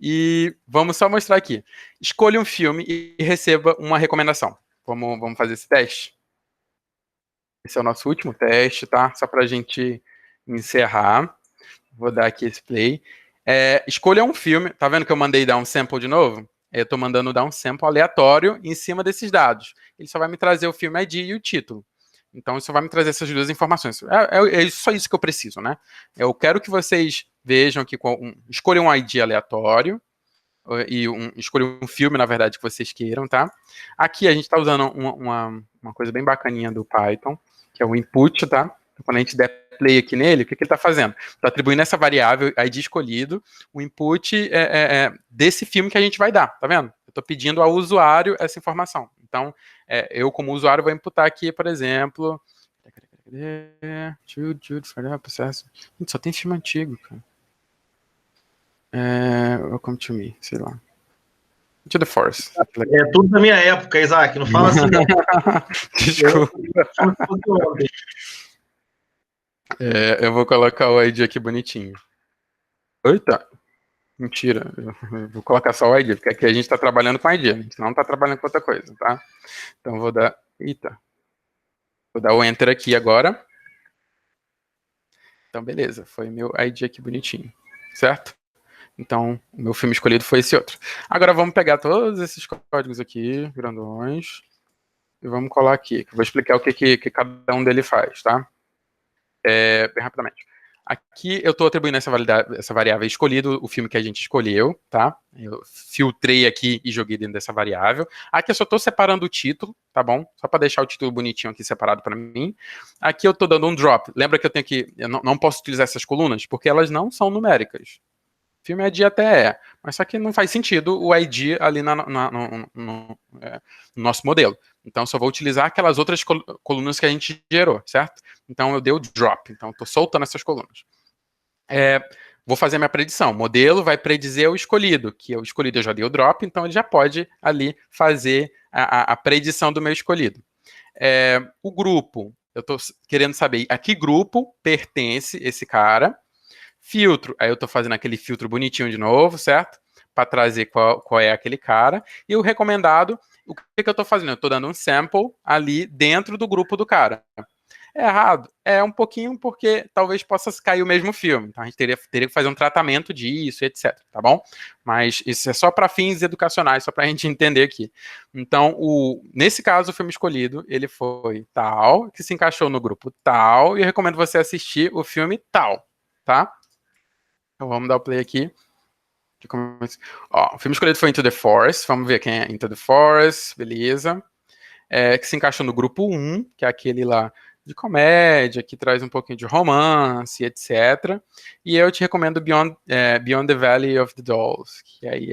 E vamos só mostrar aqui. Escolha um filme e receba uma recomendação. Vamos fazer esse teste? Esse é o nosso último teste, tá? Só para a gente encerrar. Vou dar aqui esse play. Escolha um filme. Tá vendo que eu mandei dar um sample de novo? Eu estou mandando dar um sample aleatório em cima desses dados. Ele só vai me trazer o filme ID e o título. Então, isso vai me trazer essas 2 informações. É só isso que eu preciso, né? Eu quero que vocês vejam aqui, escolham um ID aleatório, e escolher um filme, na verdade, que vocês queiram, tá? Aqui a gente está usando uma coisa bem bacaninha do Python, que é o input, tá? Quando a gente der play aqui nele, o que ele está fazendo? Está atribuindo essa variável ID escolhido, o input desse filme que a gente vai dar, tá vendo? Eu estou pedindo ao usuário essa informação. Então, eu como usuário vou imputar aqui, por exemplo... Processo. Gente, só tem filme antigo, cara. Welcome to me, sei lá. To the Force. É tudo da minha época, Isaac, não fala assim. Desculpa. Eu vou colocar o ID aqui bonitinho. Eita. Mentira. Eu vou colocar só o ID, porque aqui a gente está trabalhando com ID, a gente não está trabalhando com outra coisa, tá? Então vou dar... Eita. Vou dar o Enter aqui agora. Então, beleza. Foi meu ID aqui bonitinho. Certo? Então, o meu filme escolhido foi esse outro. Agora vamos pegar todos esses códigos aqui, grandões, e vamos colar aqui. Eu vou explicar o que cada um deles faz, tá? Bem rapidamente. Aqui eu estou atribuindo essa variável escolhido, o filme que a gente escolheu, tá? Eu filtrei aqui e joguei dentro dessa variável. Aqui eu só estou separando o título, tá bom? Só para deixar o título bonitinho aqui separado para mim. Aqui eu estou dando um drop. Lembra que eu não posso utilizar essas colunas, porque elas não são numéricas. Filme ID até mas só que não faz sentido o ID ali no nosso modelo. Então, só vou utilizar aquelas outras colunas que a gente gerou, certo? Então, eu dei o drop. Então, estou soltando essas colunas. Vou fazer a minha predição. O modelo vai predizer o escolhido, que o escolhido eu já dei o drop, então ele já pode ali fazer a predição do meu escolhido. O grupo, eu estou querendo saber a que grupo pertence esse cara. Filtro, aí eu estou fazendo aquele filtro bonitinho de novo, certo? Para trazer qual é aquele cara. E o recomendado, o que eu estou fazendo? Eu estou dando um sample ali dentro do grupo do cara. É errado? Um pouquinho, porque talvez possa cair o mesmo filme. Então a gente teria que fazer um tratamento disso, etc. Tá bom? Mas isso é só para fins educacionais, só para a gente entender aqui. Então, nesse caso, o filme escolhido, ele foi tal, que se encaixou no grupo tal, e eu recomendo você assistir o filme tal, tá? Então vamos dar o play aqui. O filme escolhido foi Into the Forest. Vamos ver quem é Into the Forest. Beleza. Que se encaixou no grupo 1, que é aquele lá de comédia, que traz um pouquinho de romance, etc. E eu te recomendo Beyond the Valley of the Dolls, que aí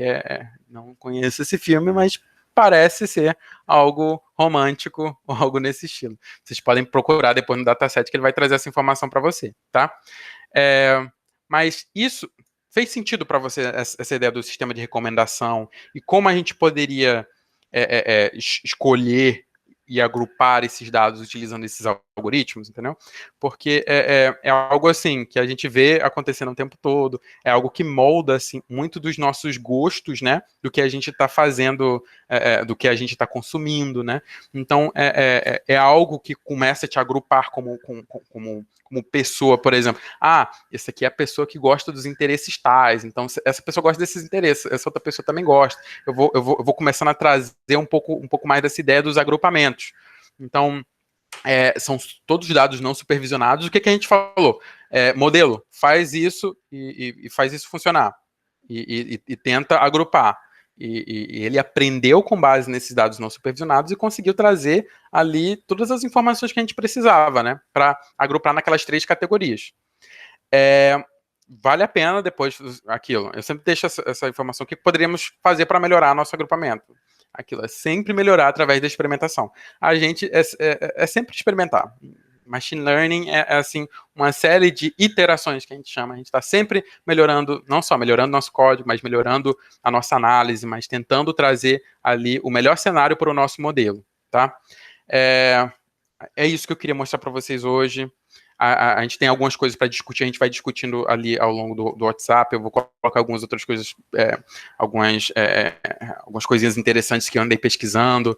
não conheço esse filme, mas parece ser algo romântico ou algo nesse estilo. Vocês podem procurar depois no dataset que ele vai trazer essa informação para você, tá? Mas isso fez sentido para você, essa ideia do sistema de recomendação e como a gente poderia escolher e agrupar esses dados utilizando esses algoritmos, entendeu? Porque é algo assim que a gente vê acontecendo o tempo todo, é algo que molda assim, muito dos nossos gostos, né? Do que a gente está fazendo, do que a gente está consumindo, né? Então é algo que começa a te agrupar como pessoa, por exemplo. Essa aqui é a pessoa que gosta dos interesses tais, então essa pessoa gosta desses interesses, essa outra pessoa também gosta. Eu vou começando a trazer um pouco mais dessa ideia dos agrupamentos. Então, são todos dados não supervisionados. O que a gente falou? Modelo, faz isso e faz isso funcionar. E tenta agrupar. E ele aprendeu com base nesses dados não supervisionados e conseguiu trazer ali todas as informações que a gente precisava, né, para agrupar naquelas 3 categorias. Vale a pena depois aquilo. Eu sempre deixo essa informação. O que poderíamos fazer para melhorar nosso agrupamento? Aquilo é sempre melhorar através da experimentação. A gente é sempre experimentar. Machine Learning é assim, uma série de iterações que a gente chama. A gente está sempre melhorando, não só melhorando nosso código, mas melhorando a nossa análise, mas tentando trazer ali o melhor cenário para o nosso modelo, tá? É isso que eu queria mostrar para vocês hoje. A gente tem algumas coisas para discutir, a gente vai discutindo ali ao longo do WhatsApp, eu vou colocar algumas outras coisas, algumas coisinhas interessantes que eu andei pesquisando.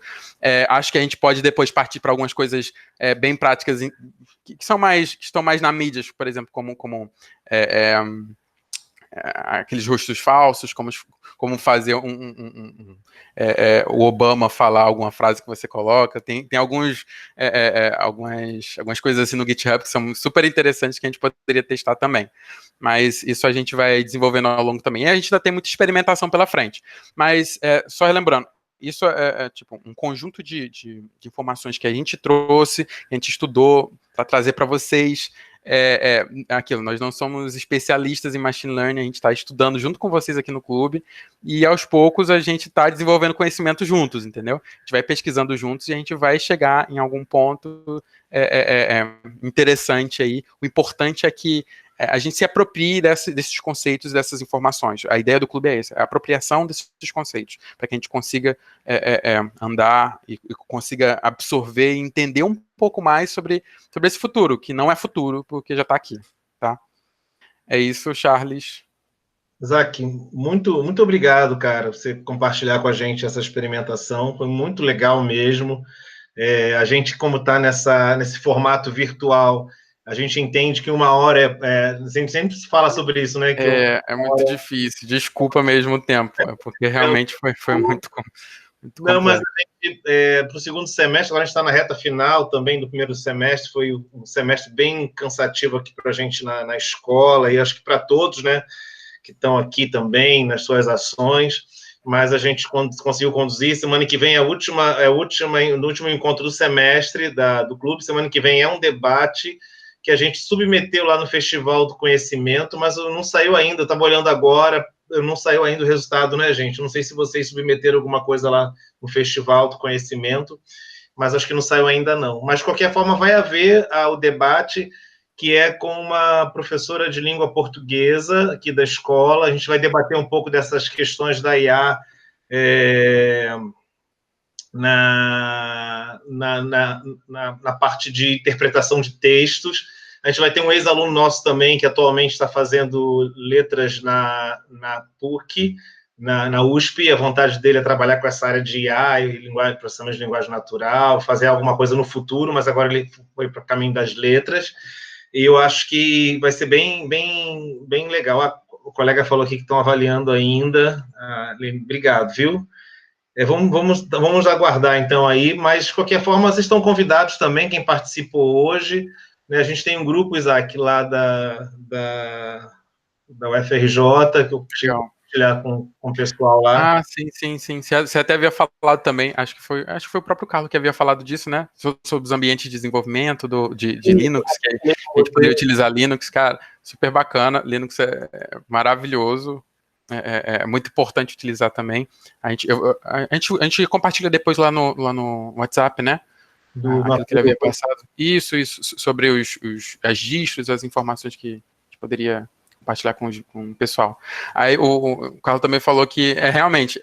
Acho que a gente pode depois partir para algumas coisas bem práticas que estão mais na mídia, por exemplo, como aqueles rostos falsos, como fazer o Obama falar alguma frase que você coloca. Tem algumas coisas assim no GitHub que são super interessantes que a gente poderia testar também. mas isso a gente vai desenvolvendo ao longo também. E a gente ainda tem muita experimentação pela frente. Mas, só relembrando, isso é tipo um conjunto de informações que a gente trouxe, a gente estudou para trazer para vocês. Aquilo, nós não somos especialistas em machine learning, a gente está estudando junto com vocês aqui no clube, e aos poucos a gente está desenvolvendo conhecimento juntos, entendeu? A gente vai pesquisando juntos e a gente vai chegar em algum ponto interessante aí. O importante é que a gente se aproprie desses conceitos, dessas informações. A ideia do clube é essa, a apropriação desses conceitos, para que a gente consiga andar e consiga absorver e entender um pouco mais sobre esse futuro, que não é futuro, porque já está aqui, tá? É isso, Charles. Isaac, muito, muito obrigado, cara, por você compartilhar com a gente essa experimentação, foi muito legal mesmo. A gente, como está nesse formato virtual, a gente entende que uma hora a gente sempre fala sobre isso, né? Que é muito difícil, desculpa mesmo o tempo, porque realmente foi muito não, mas para o segundo semestre, agora a gente está na reta final também do primeiro semestre, foi um semestre bem cansativo aqui para a gente na escola, e acho que para todos, né, que estão aqui também nas suas ações, mas a gente conseguiu conduzir. Semana que vem no último encontro do semestre do clube, semana que vem é um debate que a gente submeteu lá no Festival do Conhecimento, mas não saiu ainda, eu estava olhando agora, não saiu ainda o resultado, né, gente? Não sei se vocês submeteram alguma coisa lá no Festival do Conhecimento, mas acho que não saiu ainda não. Mas, de qualquer forma, vai haver o debate, que é com uma professora de língua portuguesa aqui da escola. A gente vai debater um pouco dessas questões da IA na parte de interpretação de textos. A gente vai ter um ex-aluno nosso também, que atualmente está fazendo letras na PUC, na USP. A vontade dele é trabalhar com essa área de IA e processamento de linguagem natural, fazer alguma coisa no futuro, mas agora ele foi para o caminho das letras. E eu acho que vai ser bem, bem, bem legal. O colega falou aqui que estão avaliando ainda. Obrigado, viu? Vamos aguardar, então, aí, mas, de qualquer forma, vocês estão convidados também, quem participou hoje, né? A gente tem um grupo, Isaac, lá da UFRJ, que eu tive que compartilhar com o pessoal lá. Sim. Você até havia falado também, acho que foi o próprio Carlos que havia falado disso, né? Sobre os ambientes de desenvolvimento de Linux, que a gente poderia utilizar Linux, cara, super bacana, Linux é maravilhoso. É muito importante utilizar também. A gente compartilha depois lá no WhatsApp, né? Aquilo que ele havia passado. Isso, sobre as distros, as informações que a gente poderia compartilhar com o pessoal. Aí o Carlos também falou que realmente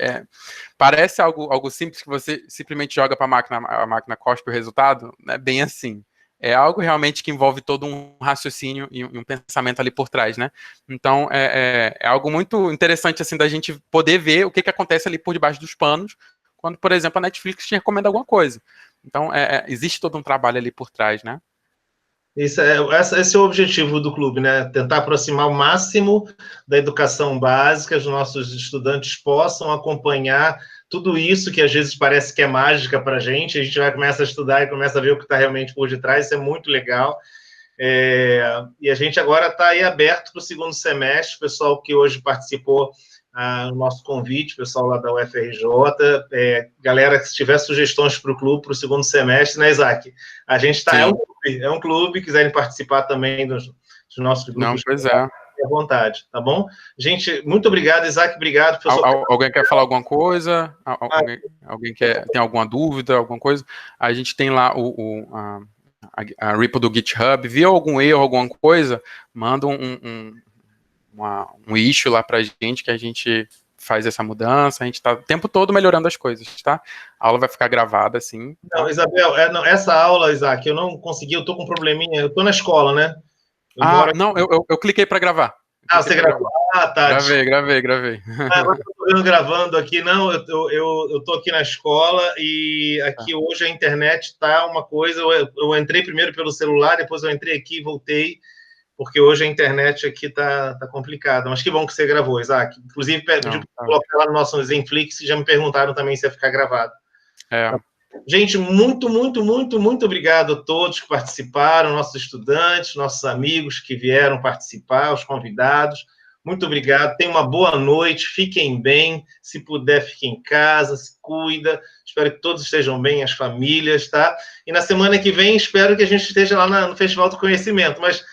parece algo simples, que você simplesmente joga para a máquina cospe o resultado, não é bem assim. É algo realmente que envolve todo um raciocínio e um pensamento ali por trás, né? Então, é algo muito interessante, assim, da gente poder ver o que acontece ali por debaixo dos panos, quando, por exemplo, a Netflix te recomenda alguma coisa. Então, existe todo um trabalho ali por trás, né? Esse é o objetivo do clube, né? Tentar aproximar o máximo da educação básica, os nossos estudantes possam acompanhar tudo isso que às vezes parece que é mágica para a gente vai começar a estudar e começa a ver o que está realmente por detrás, isso é muito legal. E a gente agora está aí aberto para o segundo semestre, o pessoal que hoje participou do nosso convite, pessoal lá da UFRJ, galera, se tiver sugestões para o clube para o segundo semestre, né, Isaac? A gente está, é um clube, quiserem participar também dos nossos grupos. Não, pois é. À vontade, tá bom? Gente, muito obrigado, Isaac, obrigado. Alguém quer falar alguma coisa? Alguém tem alguma dúvida, alguma coisa? A gente tem lá a repo do GitHub, viu algum erro, alguma coisa, manda um issue lá pra gente, que a gente faz essa mudança, a gente tá o tempo todo melhorando as coisas, tá? A aula vai ficar gravada, assim. Tá? Não, Isabel, essa aula, Isaac, eu não consegui, eu tô com um probleminha, eu tô na escola, né? Eu cliquei para gravar. Você gravou? Tá. Gravei. Agora eu tô gravando aqui, não, eu tô aqui na escola e aqui hoje a internet tá uma coisa, eu entrei primeiro pelo celular, depois eu entrei aqui e voltei, porque hoje a internet aqui tá complicada, mas que bom que você gravou, Isaac. Inclusive, pedi para colocar lá no nosso Zenflix, já me perguntaram também se ia ficar gravado. Gente, muito, muito, muito, muito obrigado a todos que participaram, nossos estudantes, nossos amigos que vieram participar, os convidados. Muito obrigado, tenham uma boa noite, fiquem bem, se puder, fiquem em casa, se cuida, espero que todos estejam bem, as famílias, tá? E na semana que vem, espero que a gente esteja lá no Festival do Conhecimento, mas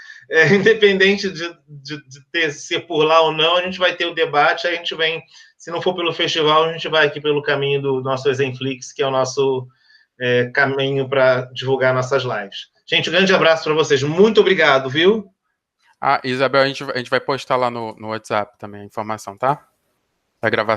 independente de ser por lá ou não, a gente vai ter o debate, a gente vem, se não for pelo festival, a gente vai aqui pelo caminho do nosso Exemplix, que é o nosso caminho para divulgar nossas lives. Gente, um grande abraço para vocês, muito obrigado, viu? Isabel, a gente vai postar lá no WhatsApp também a informação, tá? Da gravação.